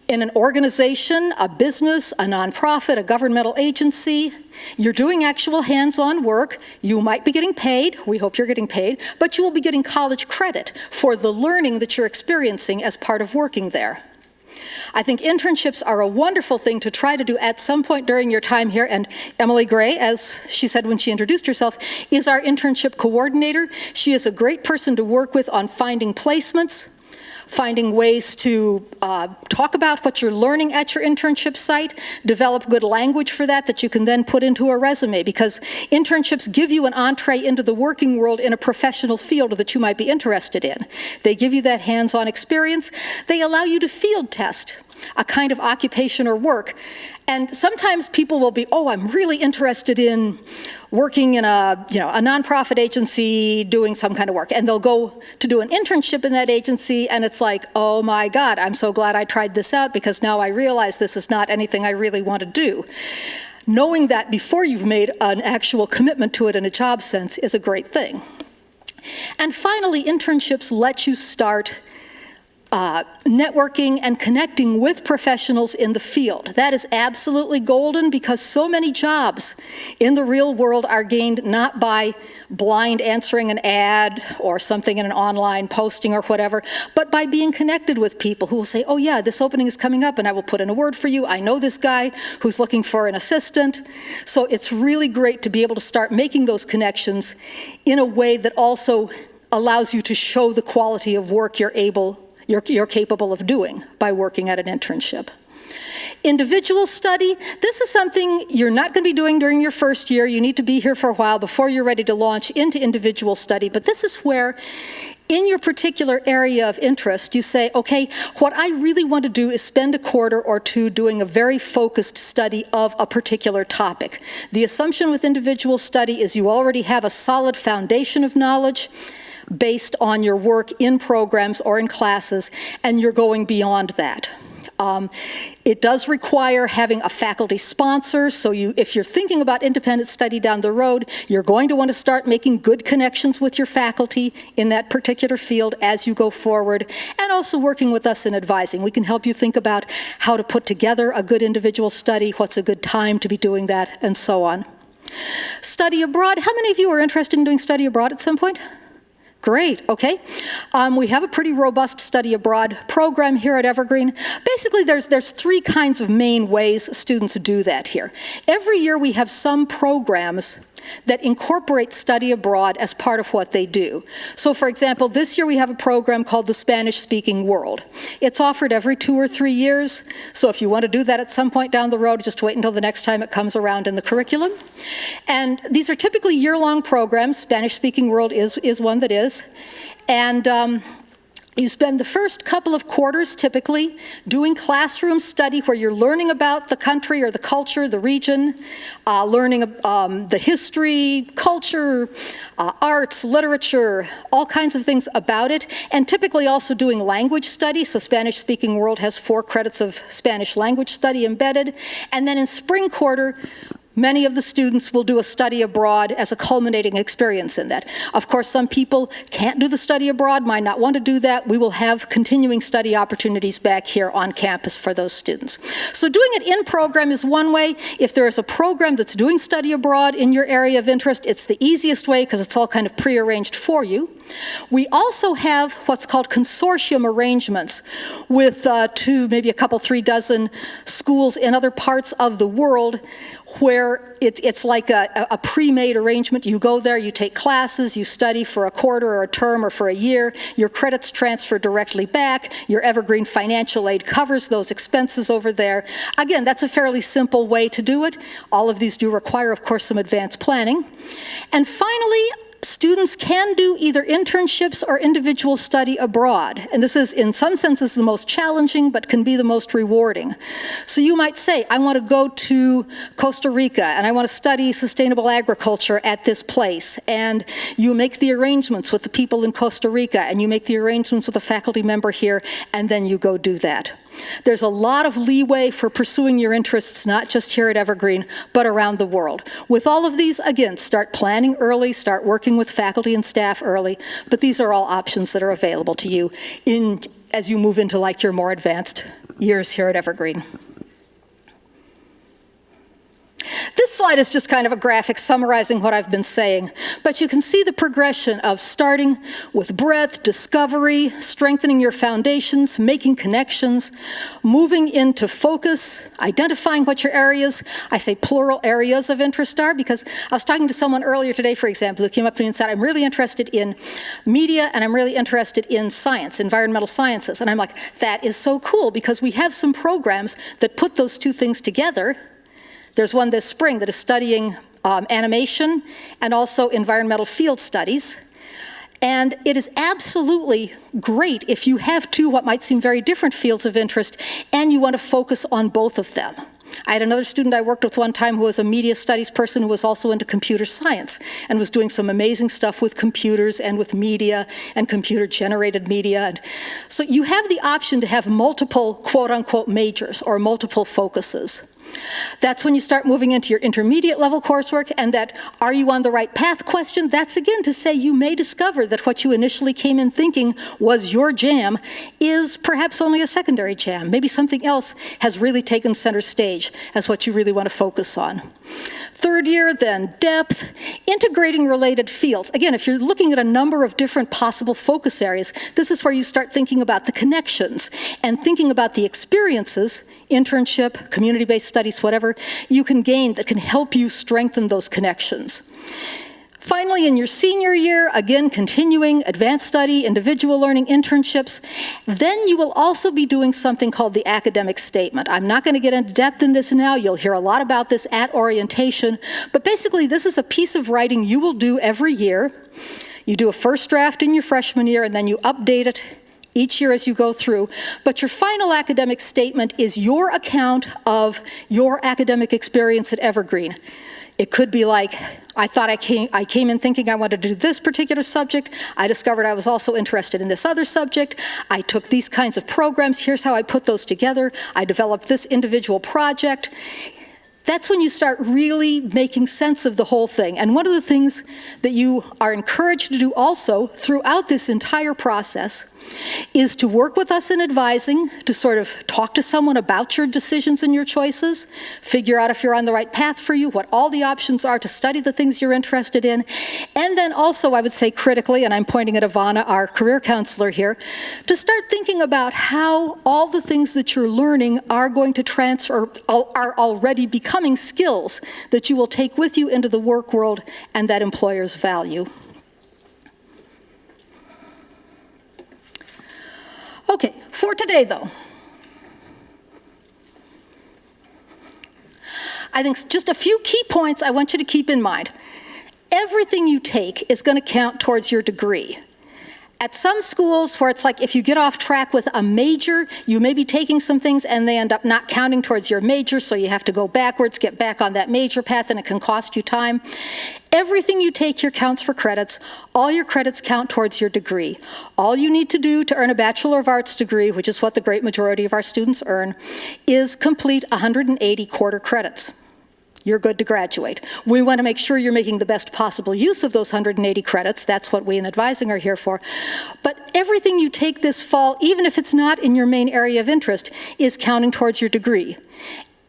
in an organization, a business, a nonprofit, a governmental agency. You're doing actual hands-on work. You might be getting paid. We hope you're getting paid. But you will be getting college credit for the learning that you're experiencing as part of working there. I think internships are a wonderful thing to try to do at some point during your time here, and Emily Gray, as she said when she introduced herself, is our internship coordinator. She is a great person to work with on finding placements, finding ways to talk about what you're learning at your internship site, develop good language for that you can then put into a resume, because internships give you an entree into the working world in a professional field that you might be interested in. They give you that hands-on experience. They allow you to field test a kind of occupation or work. And sometimes people will be, oh, I'm really interested in working in a nonprofit agency doing some kind of work. And they'll go to do an internship in that agency, and it's like, oh my God, I'm so glad I tried this out, because now I realize this is not anything I really want to do. Knowing that before you've made an actual commitment to it in a job sense is a great thing. And finally, internships let you start networking and connecting with professionals in the field. That is absolutely golden because so many jobs in the real world are gained not by blind answering an ad or something in an online posting or whatever, but by being connected with people who will say, oh yeah, this opening is coming up and I will put in a word for you. I know this guy who's looking for an assistant. So it's really great to be able to start making those connections in a way that also allows you to show the quality of work you're capable of doing by working at an internship. Individual study, this is something you're not going to be doing during your first year. You need to be here for a while before you're ready to launch into individual study, but this is where in your particular area of interest, you say, okay, what I really want to do is spend a quarter or two doing a very focused study of a particular topic. The assumption with individual study is you already have a solid foundation of knowledge based on your work in programs or in classes, and you're going beyond that. It does require having a faculty sponsor, so if you're thinking about independent study down the road, you're going to want to start making good connections with your faculty in that particular field as you go forward, and also working with us in advising. We can help you think about how to put together a good individual study, what's a good time to be doing that, and so on. Study abroad, how many of you are interested in doing study abroad at some point? Great, okay. We have a pretty robust study abroad program here at Evergreen. Basically, there's three kinds of main ways students do that here. Every year we have some programs that incorporate study abroad as part of what they do. So for example, this year we have a program called the Spanish-Speaking World. It's offered every 2 or 3 years, so if you want to do that at some point down the road, just wait until the next time it comes around in the curriculum. And these are typically year-long programs. Spanish-Speaking World is one that is. And you spend the first couple of quarters typically doing classroom study where you're learning about the country or the culture, the region, learning the history, culture, arts, literature, all kinds of things about it, and typically also doing language study. So Spanish-Speaking World has 4 credits of Spanish language study embedded. And then in spring quarter, many of the students will do a study abroad as a culminating experience in that. Of course, some people can't do the study abroad, might not want to do that. We will have continuing study opportunities back here on campus for those students. So doing it in program is one way. If there is a program that's doing study abroad in your area of interest, it's the easiest way because it's all kind of prearranged for you. We also have what's called consortium arrangements with 2, maybe a couple, 3 dozen schools in other parts of the world where it's like a pre-made arrangement. You go there, you take classes, you study for a quarter or a term or for a year, your credits transfer directly back, your Evergreen financial aid covers those expenses over there. Again, that's a fairly simple way to do it. All of these do require, of course, some advanced planning. And finally, students can do either internships or individual study abroad. And this is, in some senses, the most challenging, but can be the most rewarding. So you might say, I want to go to Costa Rica, and I want to study sustainable agriculture at this place. And you make the arrangements with the people in Costa Rica, and you make the arrangements with a faculty member here, and then you go do that. There's a lot of leeway for pursuing your interests, not just here at Evergreen, but around the world. With all of these, again, start planning early, start working with faculty and staff early, but these are all options that are available to you as you move into like your more advanced years here at Evergreen. This slide is just kind of a graphic summarizing what I've been saying, but you can see the progression of starting with breadth, discovery, strengthening your foundations, making connections, moving into focus, identifying what your areas, I say plural areas of interest are, because I was talking to someone earlier today, for example, who came up to me and said, I'm really interested in media and I'm really interested in science, environmental sciences. And I'm like, that is so cool, because we have some programs that put those two things together. There's one this spring that is studying animation and also environmental field studies. And it is absolutely great if you have 2 what might seem very different fields of interest and you want to focus on both of them. I had another student I worked with one time who was a media studies person who was also into computer science and was doing some amazing stuff with computers and with media and computer-generated media. And so you have the option to have multiple quote-unquote majors or multiple focuses. That's when you start moving into your intermediate level coursework, and that are you on the right path question, that's again to say you may discover that what you initially came in thinking was your jam is perhaps only a secondary jam. Maybe something else has really taken center stage as what you really want to focus on. Third year, then depth, integrating related fields. Again, if you're looking at a number of different possible focus areas, this is where you start thinking about the connections and thinking about the experiences, internship, community-based studies, whatever, you can gain that can help you strengthen those connections. Finally, in your senior year, again, continuing advanced study, individual learning internships, then you will also be doing something called the academic statement. I'm not going to get into depth in this now. You'll hear a lot about this at orientation. But basically, this is a piece of writing you will do every year. You do a first draft in your freshman year, and then you update it each year as you go through. But your final academic statement is your account of your academic experience at Evergreen. It could be like, I came in thinking I wanted to do this particular subject. I discovered I was also interested in this other subject. I took these kinds of programs. Here's how I put those together. I developed this individual project. That's when you start really making sense of the whole thing. And one of the things that you are encouraged to do also throughout this entire process is to work with us in advising, to sort of talk to someone about your decisions and your choices, figure out if you're on the right path for you, what all the options are to study the things you're interested in, and then also, I would say critically, and I'm pointing at Ivana, our career counselor here, to start thinking about how all the things that you're learning are going to transfer, are already becoming skills that you will take with you into the work world and that employers value. Okay, for today though, I think just a few key points I want you to keep in mind. Everything you take is going to count towards your degree. At some schools where it's like if you get off track with a major, you may be taking some things and they end up not counting towards your major, so you have to go backwards, get back on that major path, and it can cost you time. Everything you take here counts for credits. All your credits count towards your degree. All you need to do to earn a Bachelor of Arts degree, which is what the great majority of our students earn, is complete 180 quarter credits. You're good to graduate. We want to make sure you're making the best possible use of those 180 credits. That's what we in advising are here for. But everything you take this fall, even if it's not in your main area of interest, is counting towards your degree.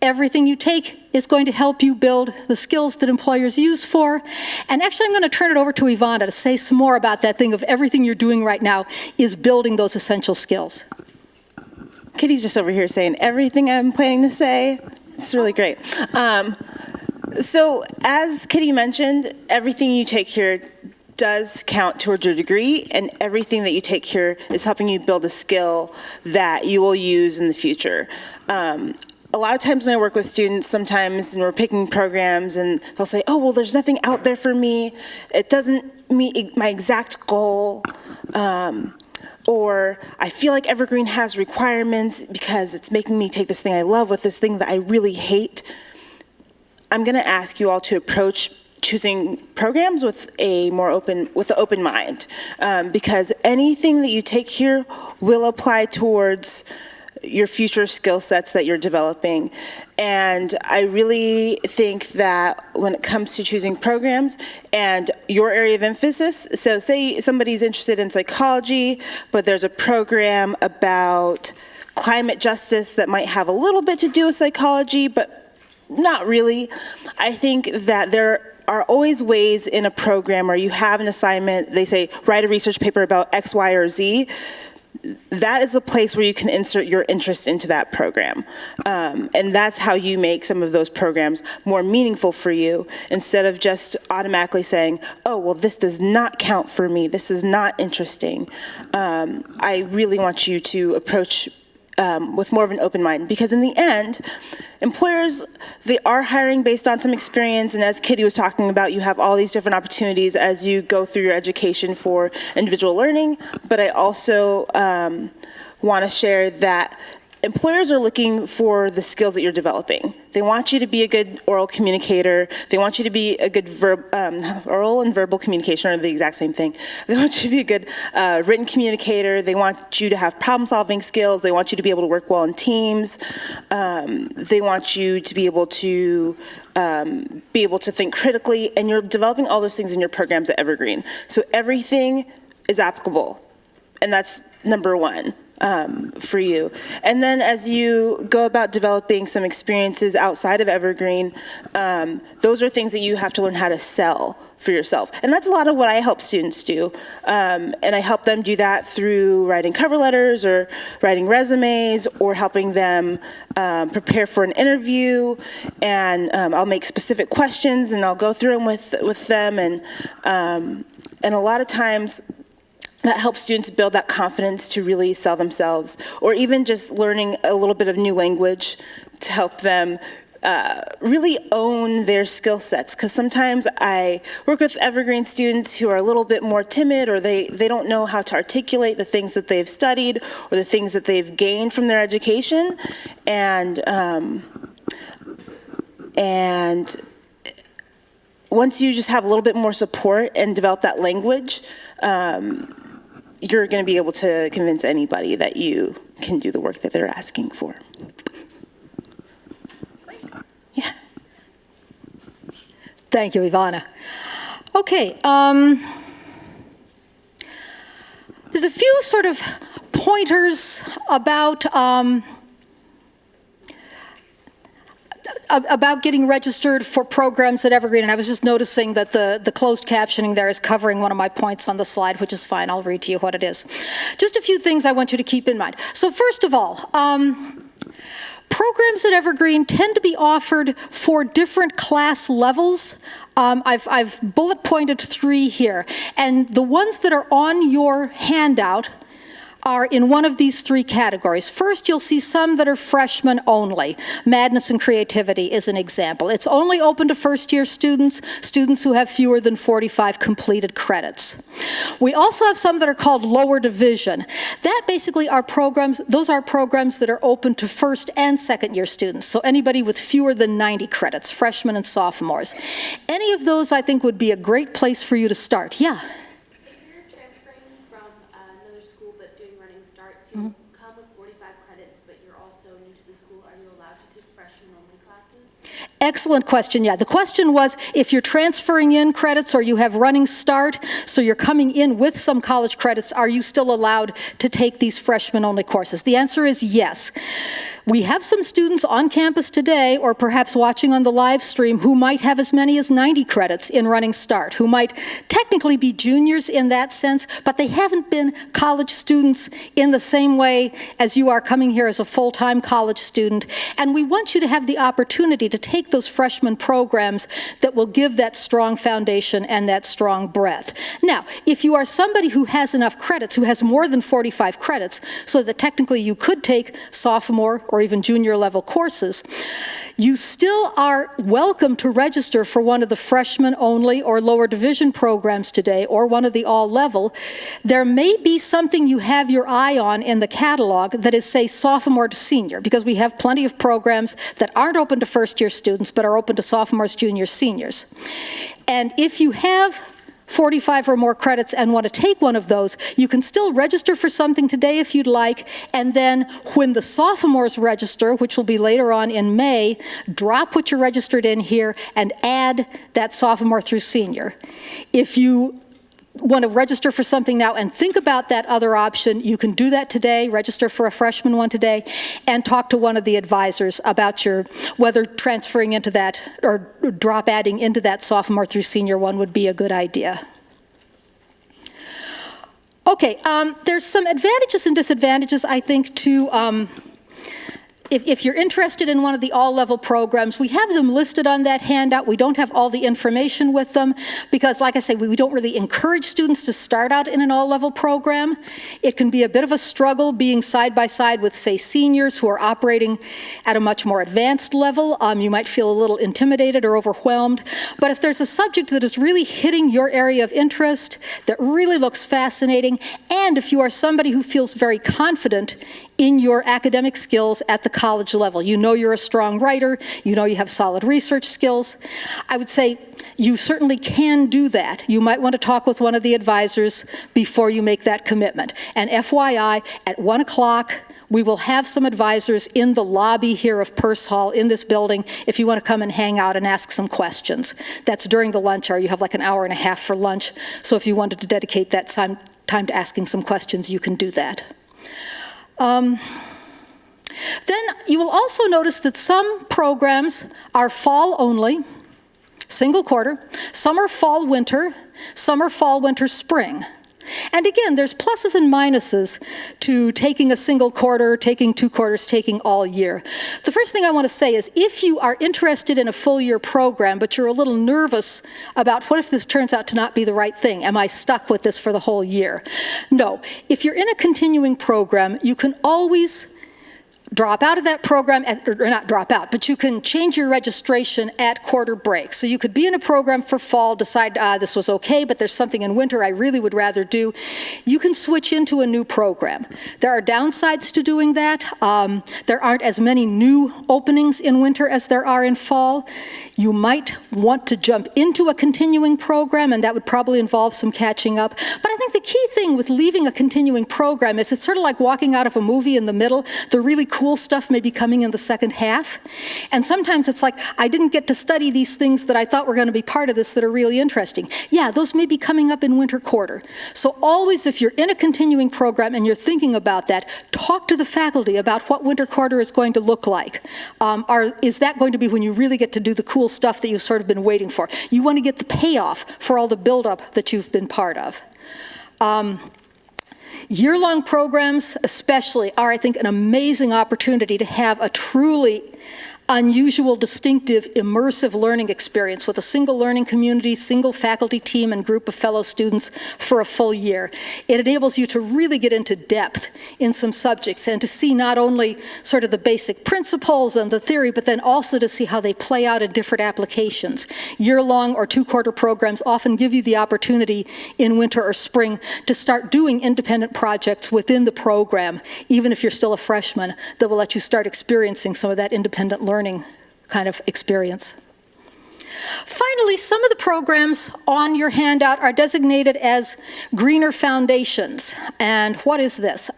Everything you take is going to help you build the skills that employers use for. And actually, I'm going to turn it over to Ivana to say some more about that thing of everything you're doing right now is building those essential skills. Kitty's just over here saying everything I'm planning to say. It's really great. So as Kitty mentioned, everything you take here does count towards your degree, and everything that you take here is helping you build a skill that you will use in the future. A lot of times when I work with students, sometimes and we're picking programs and they'll say, oh, well, there's nothing out there for me. It doesn't meet my exact goal. Or I feel like Evergreen has requirements because it's making me take this thing I love with this thing that I really hate. I'm going to ask you all to approach choosing programs with an open mind, because anything that you take here will apply towards your future skill sets that you're developing. And I really think that when it comes to choosing programs and your area of emphasis, so say somebody's interested in psychology, but there's a program about climate justice that might have a little bit to do with psychology, but not really. I think that there are always ways in a program where you have an assignment, they say, write a research paper about X, Y, or Z. That is the place where you can insert your interest into that program. And that's how you make some of those programs more meaningful for you, instead of just automatically saying, oh, well, this does not count for me. This is not interesting. I really want you to approach with more of an open mind, because in the end, employers, they are hiring based on some experience, and as Kitty was talking about, you have all these different opportunities as you go through your education for individual learning, but I also want to share that employers are looking for the skills that you're developing. They want you to be a good oral communicator. They want you to be a good oral and verbal communication are the exact same thing. They want you to be a good written communicator. They want you to have problem-solving skills. They want you to be able to work well in teams. They want you to be able to think critically, and you're developing all those things in your programs at Evergreen. So everything is applicable, and that's number one. For you. And then as you go about developing some experiences outside of Evergreen, those are things that you have to learn how to sell for yourself. And that's a lot of what I help students do. And I help them do that through writing cover letters or writing resumes or helping them prepare for an interview. And I'll make specific questions and I'll go through them with them. And a lot of times, that helps students build that confidence to really sell themselves, or even just learning a little bit of new language to help them really own their skill sets. Because sometimes I work with Evergreen students who are a little bit more timid, or they don't know how to articulate the things that they've studied or the things that they've gained from their education. And once you just have a little bit more support and develop that language, you're going to be able to convince anybody that you can do the work that they're asking for. Yeah. Thank you, Ivana. Okay, there's a few sort of pointers about getting registered for programs at Evergreen, and I was just noticing that the closed captioning there is covering one of my points on the slide, which is fine. I'll read to you what it is. Just a few things I want you to keep in mind. So first of all, programs at Evergreen tend to be offered for different class levels. I've bullet pointed 3 here, and the ones that are on your handout are in one of these 3 categories. First, you'll see some that are freshmen only. Madness and Creativity is an example. It's only open to first-year students, students who have fewer than 45 completed credits. We also have some that are called Lower Division. That basically are programs, those are programs that are open to first and second-year students, so anybody with fewer than 90 credits, freshmen and sophomores. Any of those, I think, would be a great place for you to start. Yeah? You come with 45 credits, but you're also new to the school. Are you allowed to take freshman-only classes? Excellent question. Yeah, the question was if you're transferring in credits or you have running start, so you're coming in with some college credits, are you still allowed to take these freshman-only courses? The answer is yes. We have some students on campus today, or perhaps watching on the live stream, who might have as many as 90 credits in running start, who might technically be juniors in that sense, but they haven't been college students in the same way as you are coming here as a full-time college student. And we want you to have the opportunity to take those freshman programs that will give that strong foundation and that strong breadth. Now, if you are somebody who has enough credits, who has more than 45 credits, so that technically you could take sophomore or even junior level courses, you still are welcome to register for one of the freshman only or lower division programs today, or one of the all level. There may be something you have your eye on in the catalog that is, say, sophomore to senior, because we have plenty of programs that aren't open to first year students but are open to sophomores, juniors, seniors. And if you have 45 or more credits and want to take one of those, you can still register for something today if you'd like, and then when the sophomores register, which will be later on in May, drop what you're registered in here and add that sophomore through senior. If you want to register for something now and think about that other option, you can do that today, register for a freshman one today, and talk to one of the advisors about whether transferring into that or drop adding into that sophomore through senior one would be a good idea. Okay, there's some advantages and disadvantages, I think, to if you're interested in one of the all-level programs, we have them listed on that handout. We don't have all the information with them because, like I say, we don't really encourage students to start out in an all-level program. It can be a bit of a struggle being side by side with, say, seniors who are operating at a much more advanced level. You might feel a little intimidated or overwhelmed. But if there's a subject that is really hitting your area of interest, that really looks fascinating, and if you are somebody who feels very confident in your academic skills at the college level. You know you're a strong writer, you know you have solid research skills. I would say you certainly can do that. You might want to talk with one of the advisors before you make that commitment. And FYI, at 1 o'clock, we will have some advisors in the lobby here of Purse Hall in this building if you want to come and hang out and ask some questions. That's during the lunch hour. You have like an hour and a half for lunch. So if you wanted to dedicate that time to asking some questions, you can do that. Then you will also notice that some programs are fall only, single quarter, some are fall winter, some are fall winter spring. And again, there's pluses and minuses to taking a single quarter, taking 2 quarters, taking all year. The first thing I want to say is if you are interested in a full year program, but you're a little nervous about what if this turns out to not be the right thing? Am I stuck with this for the whole year? No. If you're in a continuing program, you can always drop out of that program, or not drop out, but you can change your registration at quarter break. So you could be in a program for fall, decide this was okay, but there's something in winter I really would rather do. You can switch into a new program. There are downsides to doing that. There aren't as many new openings in winter as there are in fall. You might want to jump into a continuing program, and that would probably involve some catching up. But I think the key thing with leaving a continuing program is it's sort of like walking out of a movie in the middle. The really cool stuff may be coming in the second half. And sometimes it's like, I didn't get to study these things that I thought were going to be part of this that are really interesting. Yeah, those may be coming up in winter quarter. So always, if you're in a continuing program and you're thinking about that, talk to the faculty about what winter quarter is going to look like. Is that going to be when you really get to do the cool stuff that you've sort of been waiting for? You want to get the payoff for all the buildup that you've been part of. Year-long programs especially are, I think, an amazing opportunity to have a truly unusual, distinctive, immersive learning experience with a single learning community, single faculty team, and group of fellow students for a full year. It enables you to really get into depth in some subjects and to see not only sort of the basic principles and the theory, but then also to see how they play out in different applications. Year-long or 2-quarter programs often give you the opportunity in winter or spring to start doing independent projects within the program, even if you're still a freshman, that will let you start experiencing some of that independent learning kind of experience. Finally, some of the programs on your handout are designated as Greener Foundations. And what is this?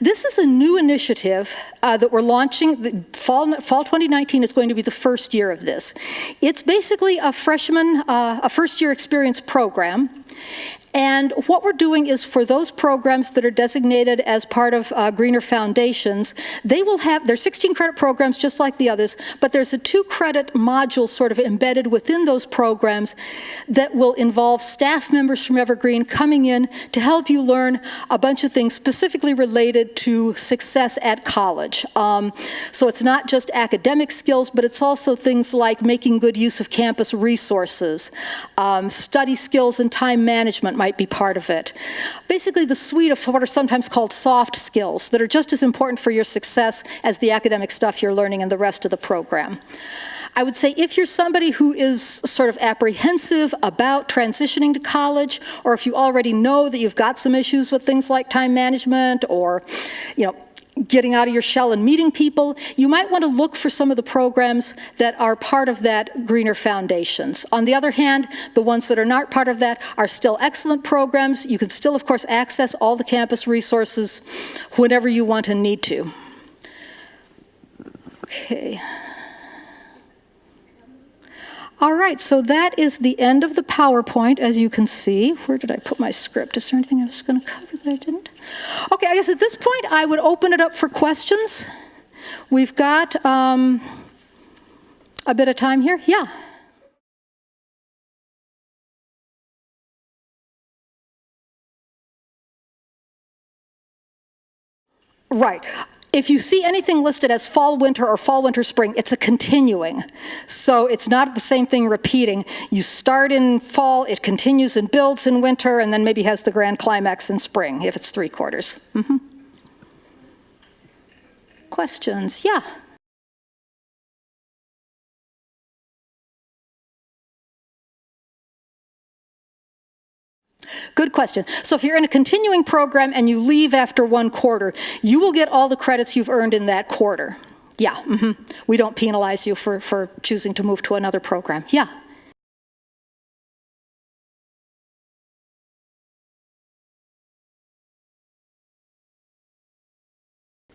This is a new initiative that we're launching. The fall 2019 is going to be the first year of this. It's basically a first-year experience program. And what we're doing is for those programs that are designated as part of Greener Foundations, they're 16-credit programs just like the others, but there's a 2-credit module sort of embedded within those programs that will involve staff members from Evergreen coming in to help you learn a bunch of things specifically related to success at college. So it's not just academic skills, but it's also things like making good use of campus resources, study skills and time management might be part of it. Basically the suite of what are sometimes called soft skills that are just as important for your success as the academic stuff you're learning in the rest of the program. I would say if you're somebody who is sort of apprehensive about transitioning to college, or if you already know that you've got some issues with things like time management or, getting out of your shell and meeting people, you might want to look for some of the programs that are part of that Greener Foundations. On the other hand, the ones that are not part of that are still excellent programs. You can still, of course, access all the campus resources whenever you want and need to. Okay. All right, so that is the end of the PowerPoint, as you can see. Where did I put my script? Is there anything I was going to cover that I didn't? Okay, I guess at this point I would open it up for questions. We've got a bit of time here. Yeah. Right. If you see anything listed as fall, winter, or fall, winter, spring, it's a continuing. So it's not the same thing repeating. You start in fall, it continues and builds in winter, and then maybe has the grand climax in spring, if it's 3 quarters. Questions? Yeah. Good question. So if you're in a continuing program and you leave after 1 quarter, you will get all the credits you've earned in that quarter. Yeah, we don't penalize you for choosing to move to another program. Yeah.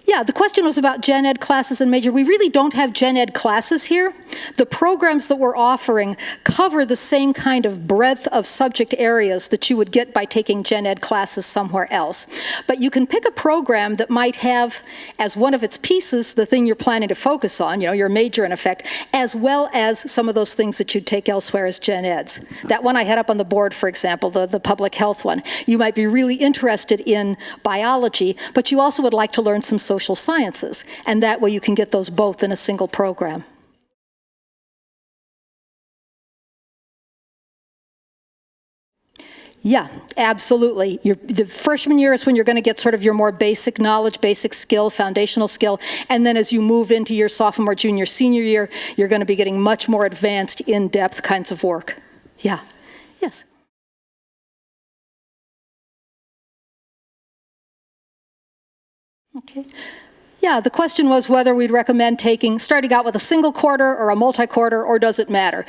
Yeah, the question was about gen ed classes and major. We really don't have gen ed classes here. The programs that we're offering cover the same kind of breadth of subject areas that you would get by taking gen ed classes somewhere else. But you can pick a program that might have as one of its pieces the thing you're planning to focus on, you know, your major in effect, as well as some of those things that you'd take elsewhere as gen eds. That one I had up on the board, for example, the public health one. You might be really interested in biology, but you also would like to learn some social sciences, and that way you can get those both in a single program. Yeah, absolutely. The freshman year is when you're going to get sort of your more basic knowledge, basic skill, foundational skill, and then as you move into your sophomore, junior, senior year, you're going to be getting much more advanced, in-depth kinds of work. Yeah. Yes. Okay. Yeah, the question was whether we'd recommend starting out with a single quarter or a multi-quarter, or does it matter?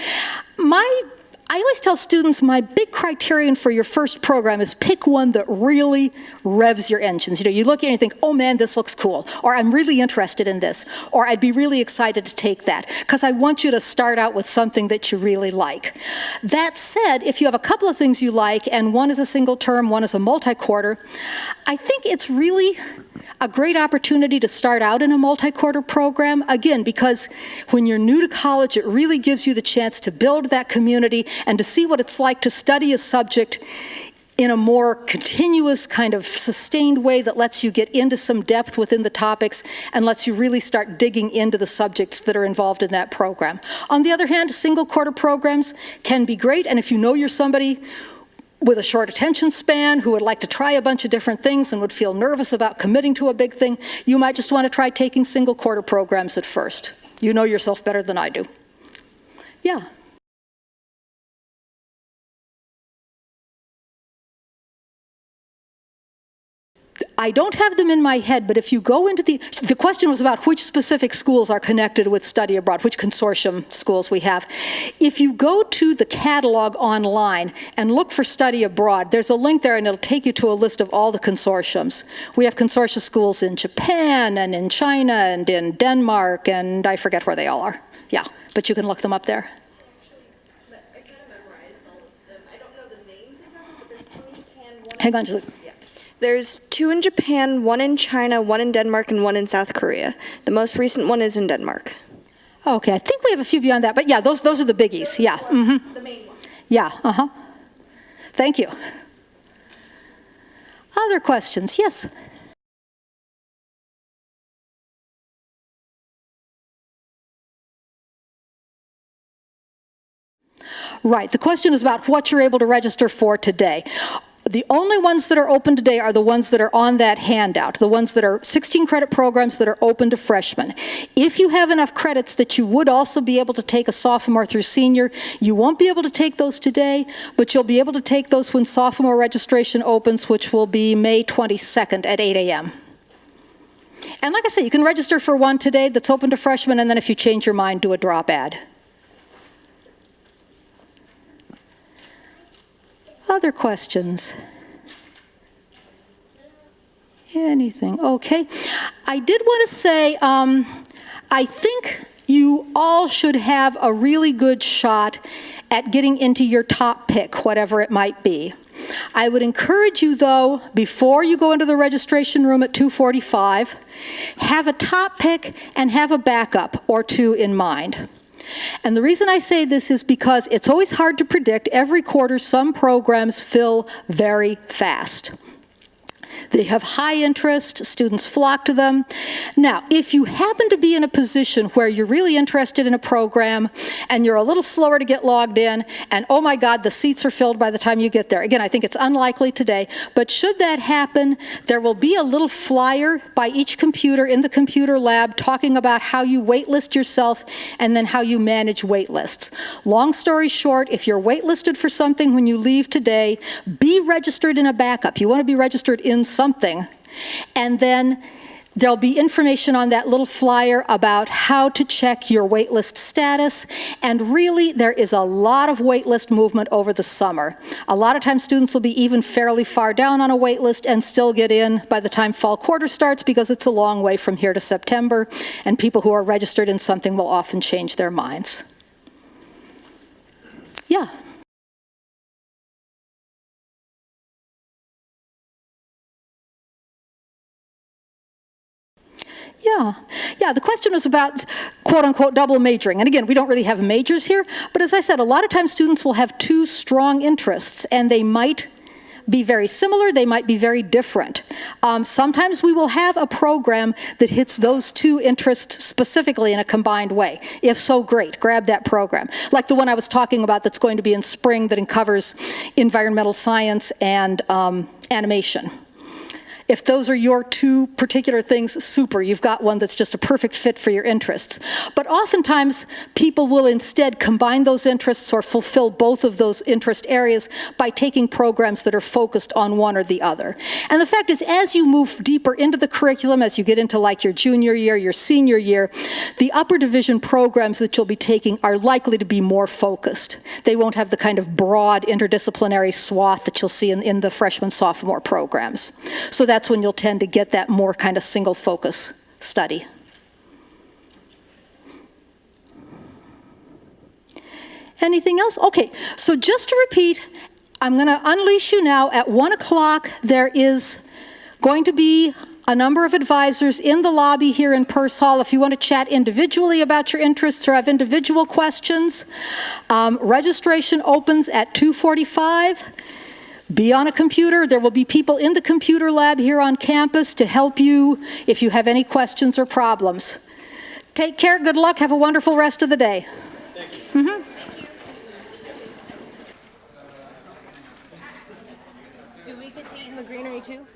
I always tell students my big criterion for your first program is pick one that really revs your engines. You know, you look at it and you think, oh man, this looks cool, or I'm really interested in this, or I'd be really excited to take that, because I want you to start out with something that you really like. That said, if you have a couple of things you like, and one is a single term, one is a multi-quarter, I think it's really a great opportunity to start out in a multi-quarter program, again, because when you're new to college, it really gives you the chance to build that community and to see what it's like to study a subject in a more continuous kind of sustained way that lets you get into some depth within the topics and lets you really start digging into the subjects that are involved in that program. On the other hand, single quarter programs can be great, and if you know you're somebody with a short attention span who would like to try a bunch of different things and would feel nervous about committing to a big thing, you might just want to try taking single quarter programs at first. You know yourself better than I do. Yeah. I don't have them in my head, but if you go into the question was about which specific schools are connected with study abroad, which consortium schools we have. If you go to the catalog online and look for study abroad, there's a link there and it'll take you to a list of all the consortiums. We have consortia schools in Japan and in China and in Denmark, and I forget where they all are. Yeah, but you can look them up there. I kind of memorized all of them. I don't know the names exactly, but there's 2 in Japan, Hang on just a second. There's 2 in Japan, 1 in China, 1 in Denmark, and 1 in South Korea. The most recent one is in Denmark. Okay, I think we have a few beyond that, but yeah, those are the biggies. Yeah. Mm-hmm. the main ones. Yeah. Uh-huh. Thank you. Other questions? Yes. Right. The question is about what you're able to register for today. The only ones that are open today are the ones that are on that handout, the ones that are 16 credit programs that are open to freshmen. If you have enough credits that you would also be able to take a sophomore through senior, you won't be able to take those today, but you'll be able to take those when sophomore registration opens, which will be May 22nd at 8 a.m. And like I said, you can register for one today that's open to freshmen, and then if you change your mind, do a drop add. Other questions? Anything? Okay. I did want to say, I think you all should have a really good shot at getting into your top pick, whatever it might be. I would encourage you, though, before you go into the registration room at 2:45, have a top pick and have a backup or two in mind. And the reason I say this is because it's always hard to predict. Every quarter, some programs fill very fast. They have high interest, students flock to them. Now, if you happen to be in a position where you're really interested in a program and you're a little slower to get logged in, and oh my God, the seats are filled by the time you get there. Again, I think it's unlikely today, but should that happen, there will be a little flyer by each computer in the computer lab talking about how you waitlist yourself and then how you manage waitlists. Long story short, if you're waitlisted for something when you leave today, be registered in a backup. You want to be registered in something. And then there'll be information on that little flyer about how to check your waitlist status. And really, there is a lot of waitlist movement over the summer. A lot of times students will be even fairly far down on a waitlist and still get in by the time fall quarter starts because it's a long way from here to September. And people who are registered in something will often change their minds. Yeah. Yeah, the question was about quote-unquote double majoring. And again, we don't really have majors here, but as I said, a lot of times students will have two strong interests, and they might be very similar, they might be very different. Sometimes we will have a program that hits those two interests specifically in a combined way. If so, great, grab that program. Like the one I was talking about that's going to be in spring that covers environmental science and animation. If those are your two particular things, super, you've got one that's just a perfect fit for your interests. But oftentimes, people will instead combine those interests or fulfill both of those interest areas by taking programs that are focused on one or the other. And the fact is, as you move deeper into the curriculum, as you get into like your junior year, your senior year, the upper division programs that you'll be taking are likely to be more focused. They won't have the kind of broad interdisciplinary swath that you'll see in the freshman, sophomore programs. So that's when you'll tend to get that more kind of single focus study. Anything else? Okay, so just to repeat, I'm going to unleash you now. At 1 o'clock, there is going to be a number of advisors in the lobby here in Purse Hall if you want to chat individually about your interests or have individual questions. Registration opens at 2:45. Be on a computer. There will be people in the computer lab here on campus to help you if you have any questions or problems. Take care, good luck, have a wonderful rest of the day. Thank you. Mm-hmm. Do we get to eat in the greenery too?